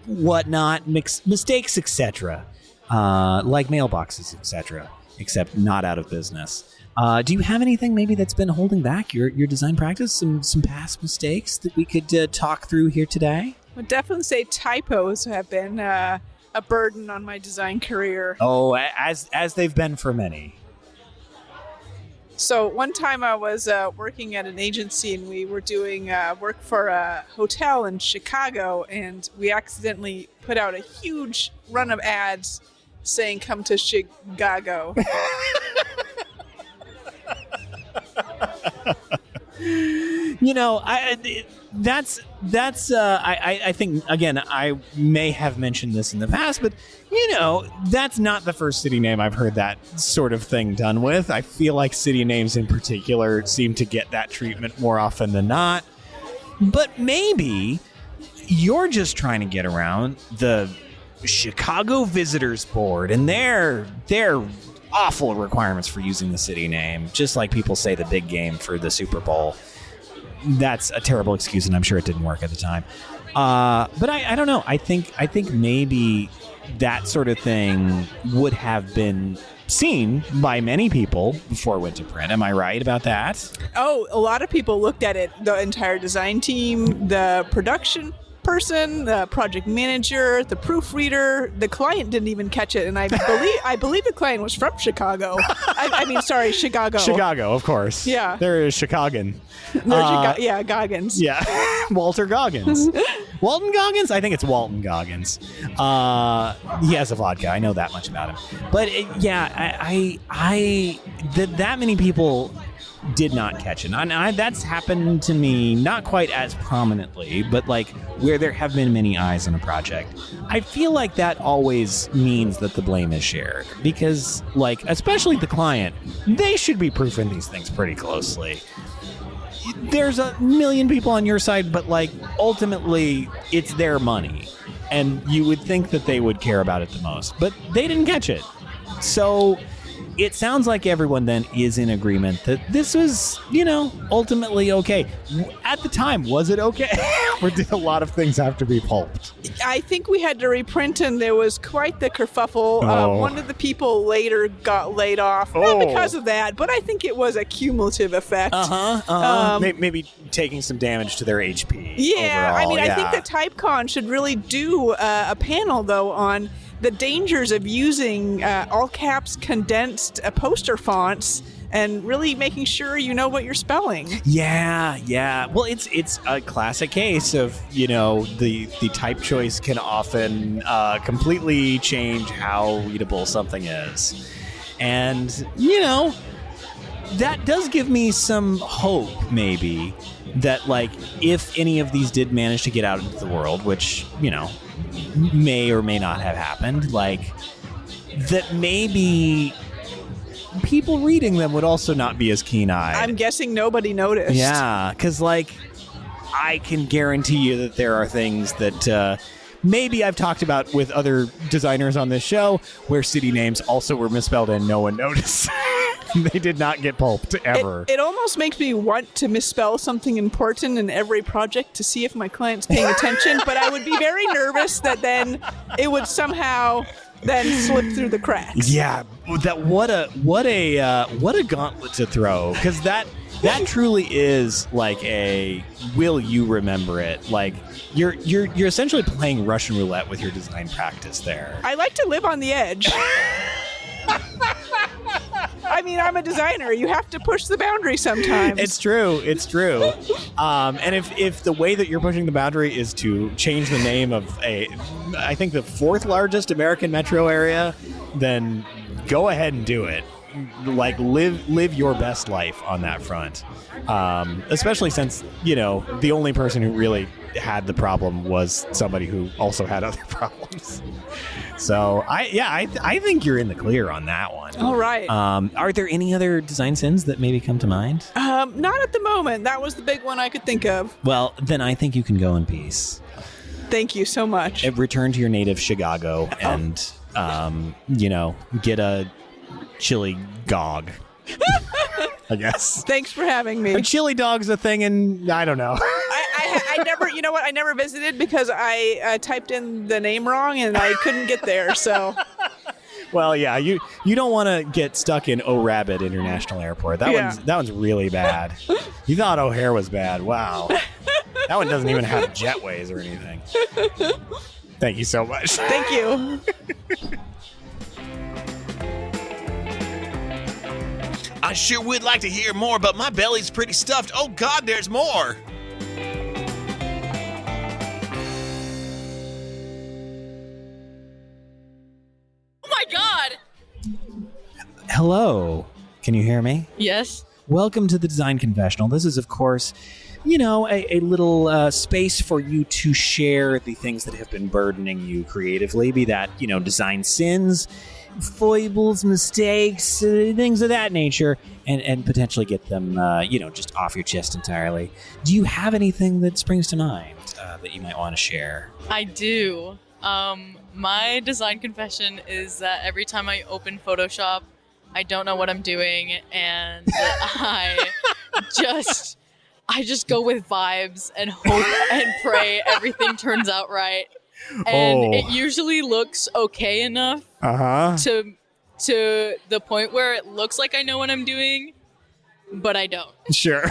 whatnot, mistakes, etc. Like mailboxes, etc. Except not out of business. Do you have anything maybe that's been holding back your design practice? Some past mistakes that we could talk through here today? I would definitely say typos have been a burden on my design career. Oh, as they've been for many. So one time I was working at an agency, and we were doing work for a hotel in Chicago, and we accidentally put out a huge run of ads saying "Come to Chicago." I think, again, I may have mentioned this in the past, but that's not the first city name I've heard that sort of thing done with. I feel like city names in particular seem to get that treatment more often than not. But maybe you're just trying to get around the Chicago Visitors Board and their awful requirements for using the city name, just like people say the big game for the Super Bowl. That's a terrible excuse, and I'm sure it didn't work at the time. But I don't know. I think maybe that sort of thing would have been seen by many people before it went to print. Am I right about that? Oh, a lot of people looked at it. The entire design team, the production person, the project manager, the proofreader. The client didn't even catch it, and I believe the client was from Chicago. Chicago. Chicago, of course. Yeah. There is Chicagan. Goggins. Yeah, Walter Goggins. Walton Goggins? I think it's Walton Goggins. He has a vodka. I know that much about him. But that many people did not catch it. And that's happened to me, not quite as prominently, but like where there have been many eyes on a project. I feel like that always means that the blame is shared because, like, especially the client, they should be proofing these things pretty closely. there's a million people on your side, but like ultimately it's their money. And you would think that they would care about it the most, but they didn't catch it. So it sounds like everyone then is in agreement that this was, ultimately okay. At the time, was it okay? Or did a lot of things have to be pulped? I think we had to reprint, and there was quite the kerfuffle. One of the people later got laid off, not because of that, but I think it was a cumulative effect. Maybe taking some damage to their HP. Yeah, overall, I think the TypeCon should really do a panel, though, on the dangers of using all caps condensed poster fonts and really making sure you know what you're spelling. Yeah. Well, it's a classic case of, the type choice can often completely change how readable something is. And, that does give me some hope, maybe, that, like, if any of these did manage to get out into the world, which, may or may not have happened, like, that maybe people reading them would also not be as keen-eyed. I'm guessing nobody noticed. Yeah, because, like, I can guarantee you that there are things that maybe I've talked about with other designers on this show where city names also were misspelled and no one noticed. They did not get pulped ever. It almost makes me want to misspell something important in every project to see if my client's paying attention, but I would be very nervous that then it would somehow then slip through the cracks. Yeah, what a gauntlet to throw, because that truly is like a will you remember it? Like you're essentially playing Russian roulette with your design practice there. I like to live on the edge. I mean, I'm a designer. You have to push the boundary sometimes. It's true. And if the way that you're pushing the boundary is to change the name of I think the fourth largest American metro area, then go ahead and do it. Like live your best life on that front. Especially since, the only person who really had the problem was somebody who also had other problems. So I think you're in the clear on that one. All right. Are there any other design sins that maybe come to mind? Not at the moment. That was the big one I could think of. Well, then I think you can go in peace. Thank you so much. Return to your native Chicago and, get a chili gog. I guess. Thanks for having me. A chili dog's a thing, and I don't know. I never, I never visited because I typed in the name wrong and I couldn't get there. So, well, yeah, you don't want to get stuck in O'Rabbit International Airport. That one's really bad. You thought O'Hare was bad. Wow, that one doesn't even have jetways or anything. Thank you so much. Thank you. I sure would like to hear more, but my belly's pretty stuffed. Oh, God, there's more. Oh my God! Hello. Can you hear me? Yes. Welcome to the Design Confessional. This is, of course, a little space for you to share the things that have been burdening you creatively, be that, design sins, foibles, mistakes, things of that nature, and potentially get them, just off your chest entirely. Do you have anything that springs to mind that you might want to share? I do. My design confession is that every time I open Photoshop, I don't know what I'm doing, and I just go with vibes and hope and pray everything turns out right. And it usually looks okay enough to the point where it looks like I know what I'm doing, but I don't. Sure.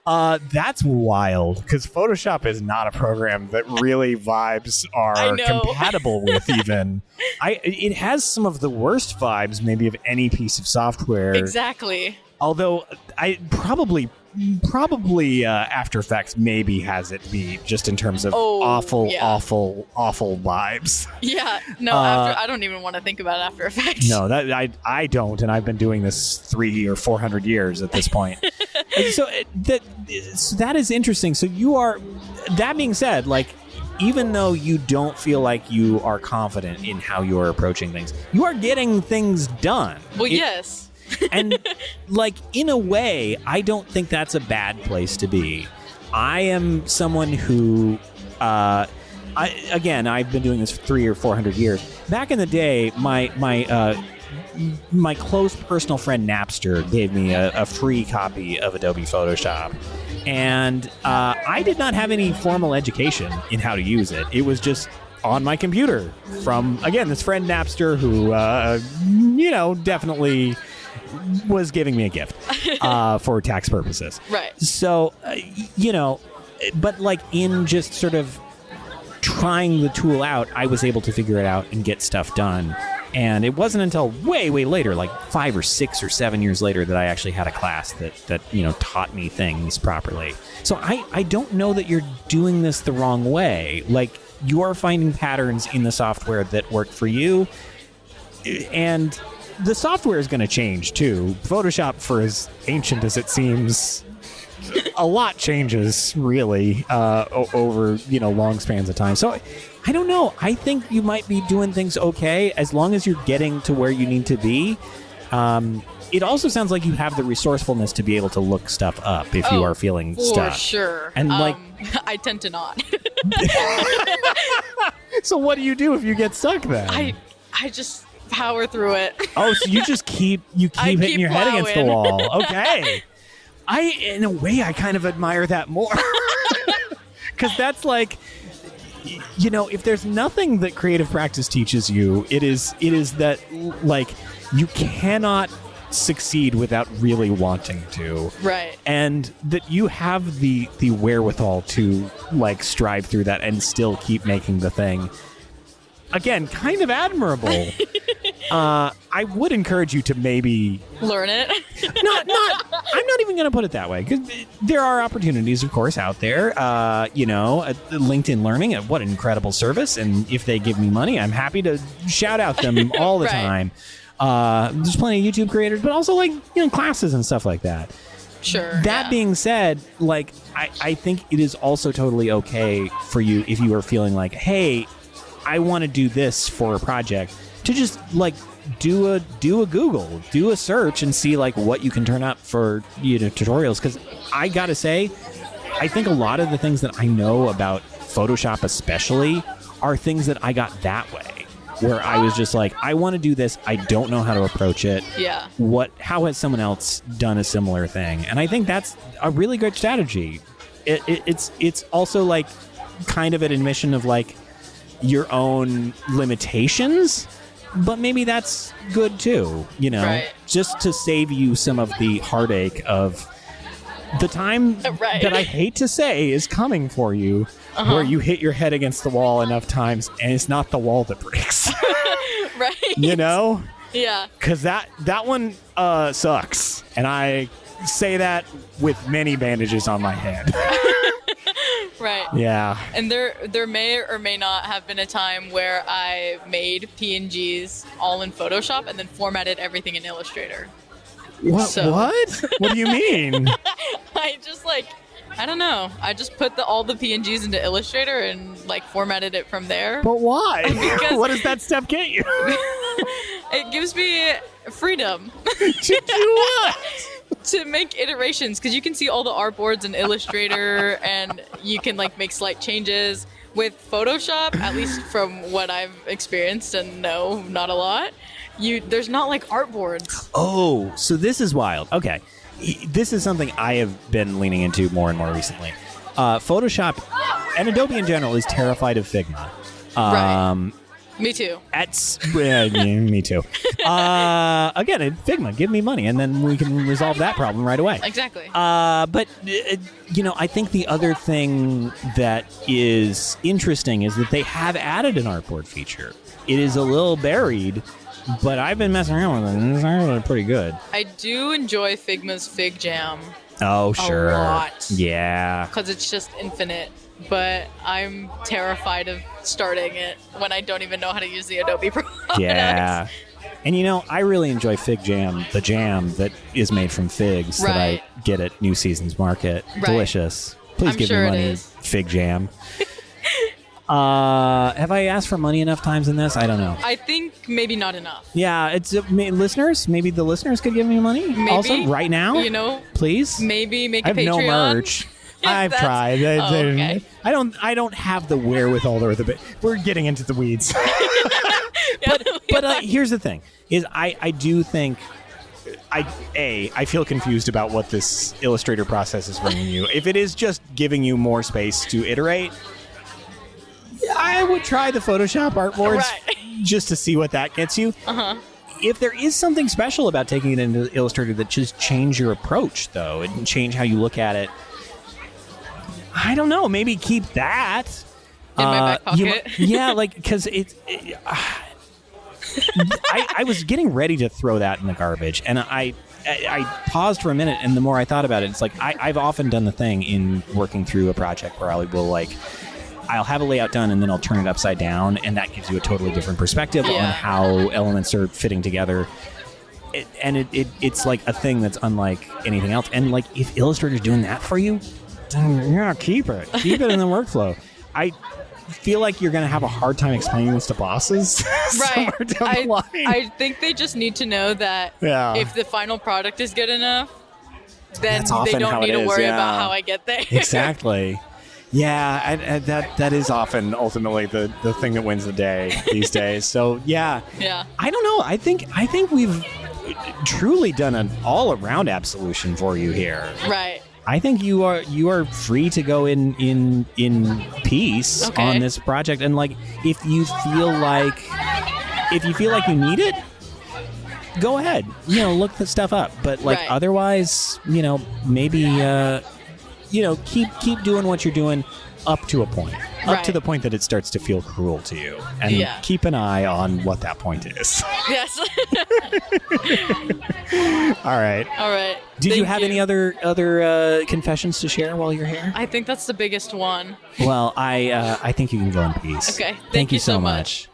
That's wild, because Photoshop is not a program that really vibes are compatible with even. It has some of the worst vibes maybe of any piece of software. Exactly. Although I probably After Effects maybe has it beat just in terms of awful vibes. Yeah, no, I don't even want to think about After Effects. No, that I don't, and I've been doing this 300 or 400 years at this point. So that is interesting. So you are. That being said, like, even though you don't feel like you are confident in how you are approaching things, you are getting things done. Well, yes. And like, in a way, I don't think that's a bad place to be. I am someone who, I've been doing this for 300 or 400 years. Back in the day, my close personal friend Napster gave me a free copy of Adobe Photoshop. And I did not have any formal education in how to use it. It was just on my computer from, again, this friend Napster who, definitely was giving me a gift for tax purposes. Right. So, but like in just sort of trying the tool out, I was able to figure it out and get stuff done. And it wasn't until way, way later, like 5 or 6 or 7 years later, that I actually had a class that taught me things properly. So I don't know that you're doing this the wrong way. Like, you are finding patterns in the software that work for you. And the software is going to change, too. Photoshop, for as ancient as it seems, a lot changes, really, over, long spans of time. So I don't know. I think you might be doing things okay as long as you're getting to where you need to be. It also sounds like you have the resourcefulness to be able to look stuff up if you are feeling stuck. For sure. And I tend to not. So what do you do if you get stuck then? I just power through it. Oh, so you just keep hitting your head against the wall. Okay. In a way, I kind of admire that more. Because that's like, if there's nothing that creative practice teaches you, it is that, like, you cannot succeed without really wanting to. Right. And that you have the wherewithal to, like, strive through that and still keep making the thing. Again, kind of admirable. I would encourage you to maybe learn it. I'm not even going to put it that way, because there are opportunities, of course, out there. LinkedIn Learning, what an incredible service. And if they give me money, I'm happy to shout out them all the time. There's plenty of YouTube creators, but also like, classes and stuff like that. Sure. That being said, like, I think it is also totally okay for you if you are feeling like, hey, I want to do this for a project, to just like do a Google, do a search and see like what you can turn up for tutorials. Because I gotta say, I think a lot of the things that I know about Photoshop especially are things that I got that way, where I was just like, I want to do this, I don't know how to approach it. Yeah. How has someone else done a similar thing? And I think that's a really good strategy. It's also like kind of an admission of like your own limitations, but maybe that's good too, right. Just to save you some of the heartache of the time that I hate to say is coming for you, where you hit your head against the wall enough times and it's not the wall that breaks. Right. Yeah. Because that one sucks. And I say that with many bandages on my head. Right. Yeah. And there may or may not have been a time where I made PNGs all in Photoshop and then formatted everything in Illustrator. What? What do you mean? I just I don't know. I just put all the PNGs into Illustrator and formatted it from there. But why? Because what does that step get you? It gives me freedom. To do what? To make iterations, because you can see all the artboards in Illustrator and you can make slight changes. With Photoshop, at least from what I've experienced, and no, not a lot, there's not artboards. Oh, so this is wild. Okay. This is something I have been leaning into more and more recently. Photoshop and Adobe in general is terrified of Figma. Right. Me too. Me too. Again, Figma, give me money, and then we can resolve that problem right away. Exactly. But, I think the other thing that is interesting is that they have added an artboard feature. It is a little buried, but I've been messing around with it, and it's actually pretty good. I do enjoy Figma's Fig Jam. Oh, sure. A lot. Yeah. Because it's just infinite. But I'm terrified of starting it when I don't even know how to use the Adobe products. Yeah. And I really enjoy Fig Jam, the jam that is made from figs that I get at New Seasons Market. Right. Delicious. Please I'm give sure me money, it is. Fig Jam. Have I asked for money enough times in this? I don't know. I think maybe not enough. Yeah, it's listeners. Maybe the listeners could give me money. Maybe. Also, right now. You know, please. maybe make I a have Patreon. no merch. I've tried. Okay. I don't have the wherewithal or the. We're getting into the weeds. But here's the thing: is I do think. I feel confused about what this Illustrator process is bringing you. If it is just giving you more space to iterate, I would try the Photoshop artboards just to see what that gets you. If there is something special about taking it into Illustrator that just change your approach, though, and change how you look at it, I don't know. Maybe keep that in my back pocket. Because I was getting ready to throw that in the garbage, and I paused for a minute, and the more I thought about it, it's like I've often done the thing in working through a project where I'll have a layout done, and then I'll turn it upside down, and that gives you a totally different perspective on how elements are fitting together. It's like a thing that's unlike anything else. And like if Illustrator's doing that for you, then keep it in the workflow. I feel like you're going to have a hard time explaining this to bosses. Right. Down the line. I think they just need to know that if the final product is good enough, then they don't need to worry about how I get there. Exactly. Yeah, that is often ultimately the thing that wins the day these days. So yeah. I don't know. I think we've truly done an all around absolution for you here. Right. I think you are free to go in peace on this project, and like if you feel like you need it, go ahead. Look the stuff up. But like otherwise, maybe keep doing what you're doing up to a point. Up to the point that it starts to feel cruel to you. And keep an eye on what that point is. Yes. All right. Did you have any other confessions to share while you're here? I think that's the biggest one. Well, I think you can go in peace. Okay. Thank you so much.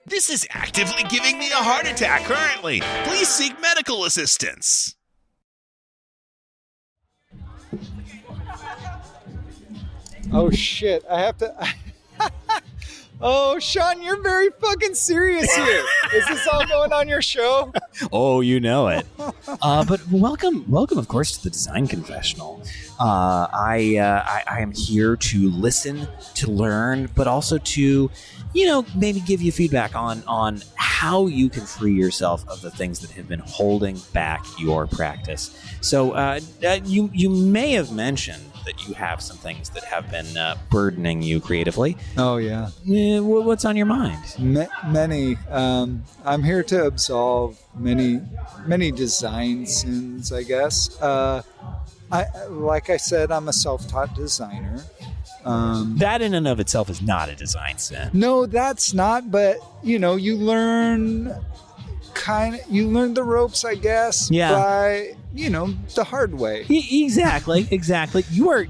This is actively giving me a heart attack currently. Please seek medical assistance. Oh shit! I have to. Oh, Sean, you're very fucking serious here. Is this all going on your show? Oh, you know it. But welcome, of course, to the Design Confessional. I am here to listen, to learn, but also to, maybe give you feedback on how you can free yourself of the things that have been holding back your practice. So you may have mentioned that you have some things that have been burdening you creatively. Oh, yeah. What's on your mind? Many. I'm here to absolve many design sins, I guess. Like I said, I'm a self-taught designer. That in and of itself is not a design sin. No, that's not. But, you learn the ropes, I guess, by the hard way. Exactly. You're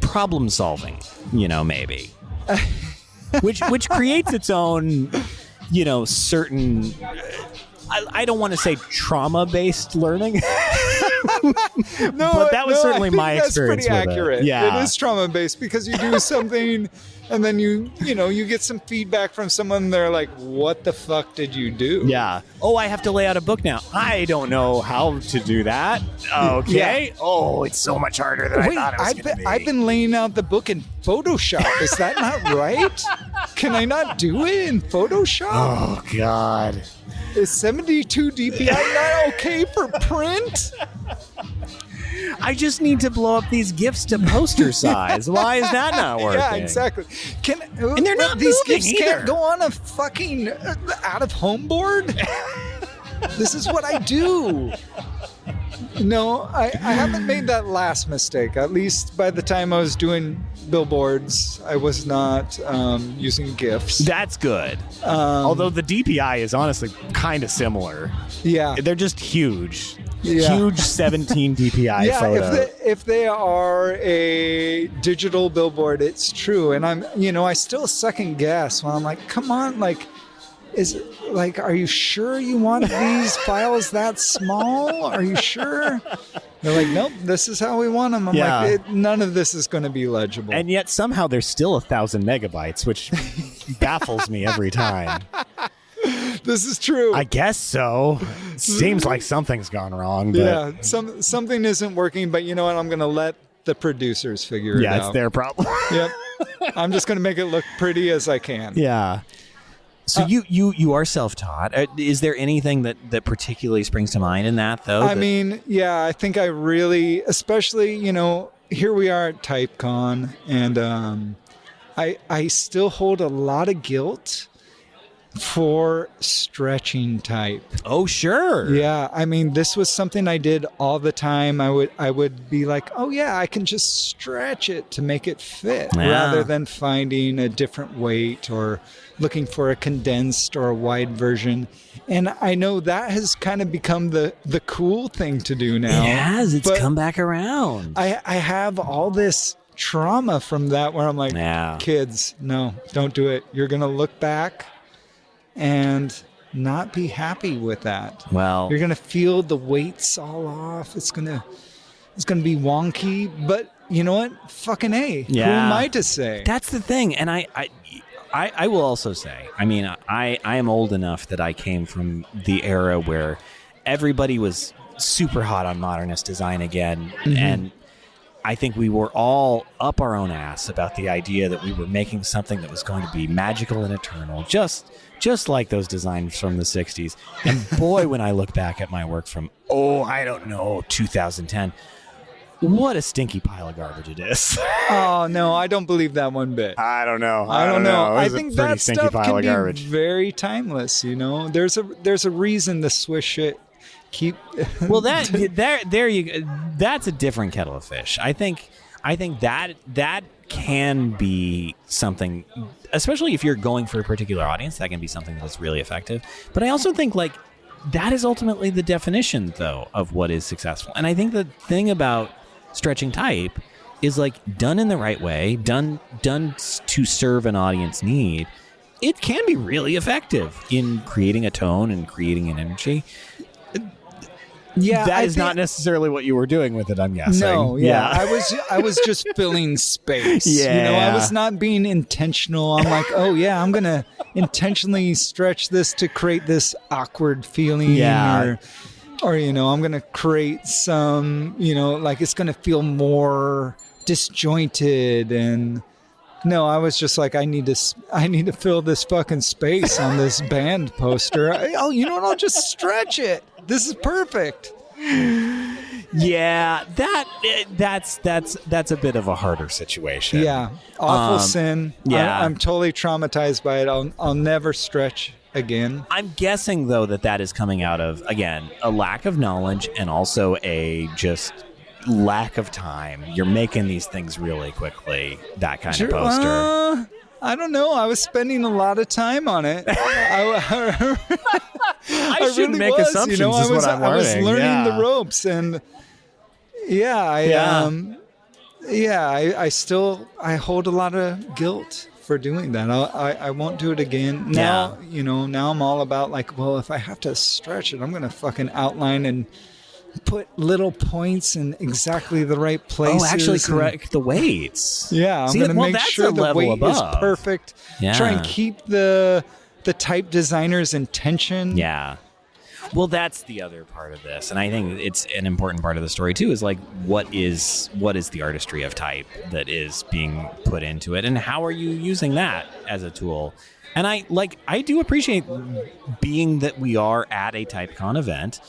problem solving, maybe, which creates its own, certain. I don't want to say trauma-based learning, but that was certainly my experience. That's pretty with accurate. It. Yeah, it is trauma-based because you do something, and then you get some feedback from someone. They're like, "What the fuck did you do?" Yeah. Oh, I have to lay out a book now. I don't know how to do that. Okay. Yeah. Oh, it's so much harder than I thought it was going to be. I've been laying out the book in Photoshop. Is that not right? Can I not do it in Photoshop? Oh God. Is 72 DPI not okay for print? I just need to blow up these GIFs to poster size. Why is that not working? Yeah, exactly. And they're not these moving GIFs either. Can't go on a fucking out-of-home board? This is what I do. No, I haven't made that last mistake. At least by the time I was doing billboards, I was not using GIFs. That's good. Although the DPI is honestly kind of similar. Yeah. They're just huge. Yeah. Huge 17 DPI photo. If they are a digital billboard, it's true. And I still second guess when I'm like, come on, like, are you sure you want these files that small? Are you sure? They're like, nope, this is how we want them. I'm like, none of this is going to be legible. And yet somehow there's still 1,000 megabytes, which baffles me every time. This is true. I guess so. Seems like something's gone wrong. But yeah, something isn't working, but you know what? I'm going to let the producers figure it out. Yeah, it's their problem. Yep. I'm just going to make it look pretty as I can. Yeah. So you are self-taught. Is there anything that particularly springs to mind in that, though? I mean, yeah, I think I really, especially, here we are at TypeCon, and I still hold a lot of guilt for stretching type. Oh, sure. Yeah, I mean, this was something I did all the time. I would be like, oh yeah, I can just stretch it to make it fit, rather than finding a different weight or looking for a condensed or a wide version. And I know that has kind of become the cool thing to do now. It has. It's come back around. I have all this trauma from that where I'm like, kids, no, don't do it. You're going to look back and not be happy with that. Well, you're gonna feel the weights all off. It's gonna be wonky. But you know what? Fucking A. Yeah. Who am I to say? That's the thing. And I will also say, I mean, I am old enough that I came from the era where everybody was super hot on modernist design again, and I think we were all up our own ass about the idea that we were making something that was going to be magical and eternal, just like those designs from the 60s. And boy, when I look back at my work from, 2010, what a stinky pile of garbage it is. Oh, no, I don't believe that one bit. I don't know. I don't know. I It was think a pretty that stinky stuff pile can of be garbage. very timeless, There's a reason the Swiss shit keep... Well, that's a different kettle of fish. I think that can be something, especially if you're going for a particular audience, that can be something that's really effective. But I also think that is ultimately the definition, though, of what is successful. And I think the thing about stretching type is done in the right way, done to serve an audience need. It can be really effective in creating a tone and creating an energy. Yeah, that is not necessarily what you were doing with it, I'm guessing. No, yeah. I was just filling space. Yeah. I was not being intentional. I'm like, oh yeah, I'm gonna intentionally stretch this to create this awkward feeling. Yeah. Or I'm gonna create some, it's gonna feel more disjointed. And no, I was just like, I need to fill this fucking space on this band poster. You know what? I'll just stretch it. This is perfect. Yeah, that's a bit of a harder situation. Yeah, awful sin. Yeah, I'm totally traumatized by it. I'll never stretch again. I'm guessing though that is coming out of, again, a lack of knowledge and also a just lack of time. You're making these things really quickly. That kind of poster. I don't know. I was spending a lot of time on it. I shouldn't make assumptions. Is what I'm learning. I was learning the ropes, and I hold a lot of guilt for doing that. I won't do it again. Now, now I'm all about if I have to stretch it, I'm gonna fucking outline and put little points in exactly the right places. Oh, actually correct the weights. Yeah, I'm going to make sure the weight is perfect. Yeah. Try and keep the type designer's intention. Yeah. Well, that's the other part of this. And I think it's an important part of the story too, is what is the artistry of type that is being put into it, and how are you using that as a tool? And I do appreciate being that we are at a TypeCon event,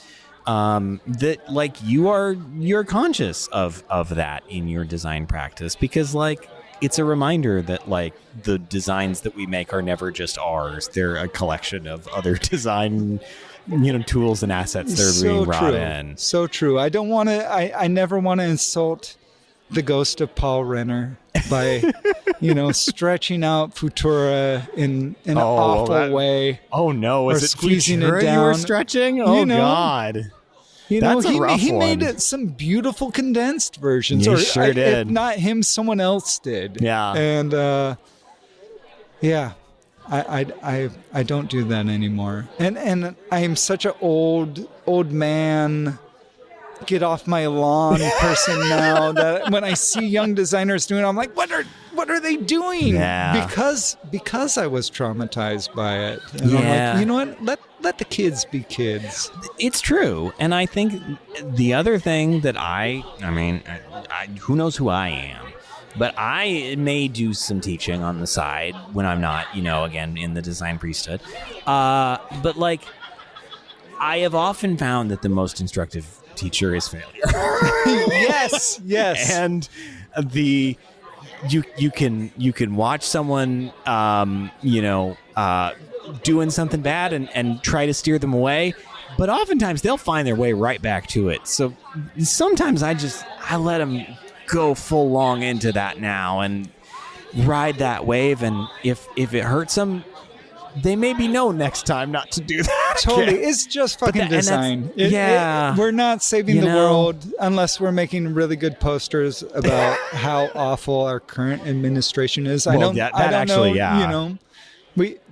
that you're conscious of that in your design practice, because it's a reminder that the designs that we make are never just ours. They're a collection of other design tools and assets that are being brought in. So true. I don't want to, I never want to insult the ghost of Paul Renner by, stretching out Futura in an awful way. Oh no, is it squeezing it down? You were stretching? Oh God. That's a rough he one. made some beautiful condensed versions. He sure did. If not him, someone else did. Yeah. And I don't do that anymore. And I am such an old man, get off my lawn person now that when I see young designers doing it, I'm like, what are they doing? Yeah. Because I was traumatized by it. And I'm like, you know what? Let the kids be kids. It's true. And I think the other thing that I mean, who knows who I am, but I may do some teaching on the side when I'm not, again, in the design priesthood. But like, I have often found that the most instructive teacher is failure. Yes. And you can watch someone doing something bad and try to steer them away, but oftentimes they'll find their way right back to it. So sometimes I let them go full long into that now and ride that wave, and if it hurts them, they maybe know next time not to do that. Totally. It's just fucking design. We're not saving the world unless we're making really good posters about how awful our current administration is. Well, I don't actually, know,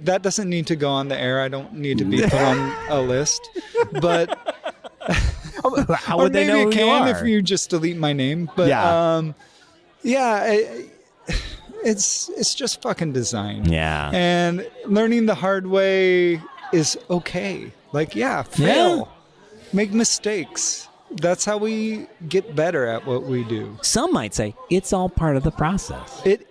that doesn't need to go on the air. I don't need to be put on a list. But how would they know who you are? If you just delete my name. But it's just fucking design. Yeah. And learning the hard way is okay. Like, fail. Yeah. Make mistakes. That's how we get better at what we do. Some might say it's all part of the process. It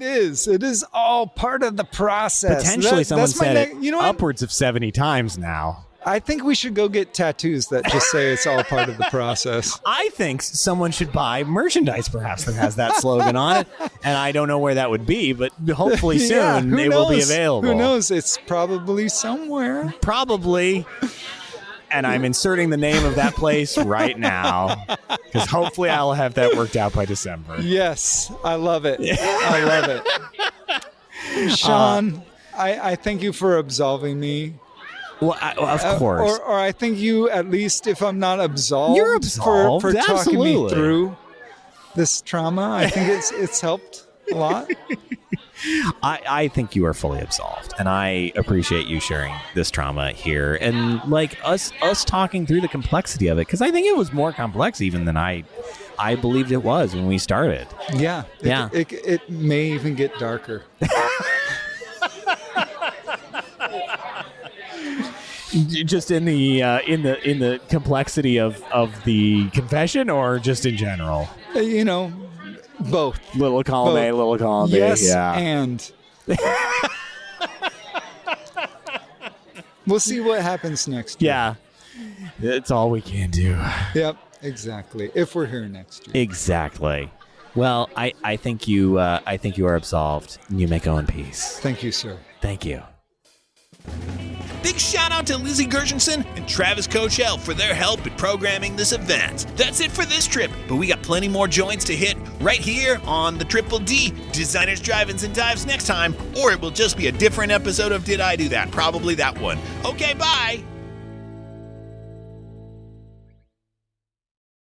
is. It is all part of the process. Potentially someone said it you know what? upwards of 70 times now. I think we should go get tattoos that just say it's all part of the process. I think someone should buy merchandise perhaps that has that slogan on it. And I don't know where that would be, but hopefully soon it will be available. Who knows? It's probably somewhere. Probably. And I'm inserting the name of that place right now because hopefully I'll have that worked out by December. Yes, I love it. I love it. Sean, I thank you for absolving me. Well, of course. Or I think you, at least if I'm not absolved, you're absolved for talking absolutely. me through this trauma. I think it's helped a lot. I think you are fully absolved, and I appreciate you sharing this trauma here and like us talking through the complexity of it, because I think it was more complex even than I believed it was when we started. Yeah. It may even get darker. Just in the complexity of the confession, or just in general? Both. Little column A, little column B. Yes, yeah. and we'll see what happens next year. Yeah. It's all we can do. Yep, exactly. If we're here next year. Exactly. Well, I think you are absolved. You may go in peace. Thank you, sir. Thank you. Big shout out to Lizzie Gershenson and Travis Kochel for their help in programming this event. That's it for this trip, but we got plenty more joints to hit right here on the Triple D Designers, Drive-Ins, and Dives next time, or it will just be a different episode of Did I Do That? Probably that one. Okay, bye!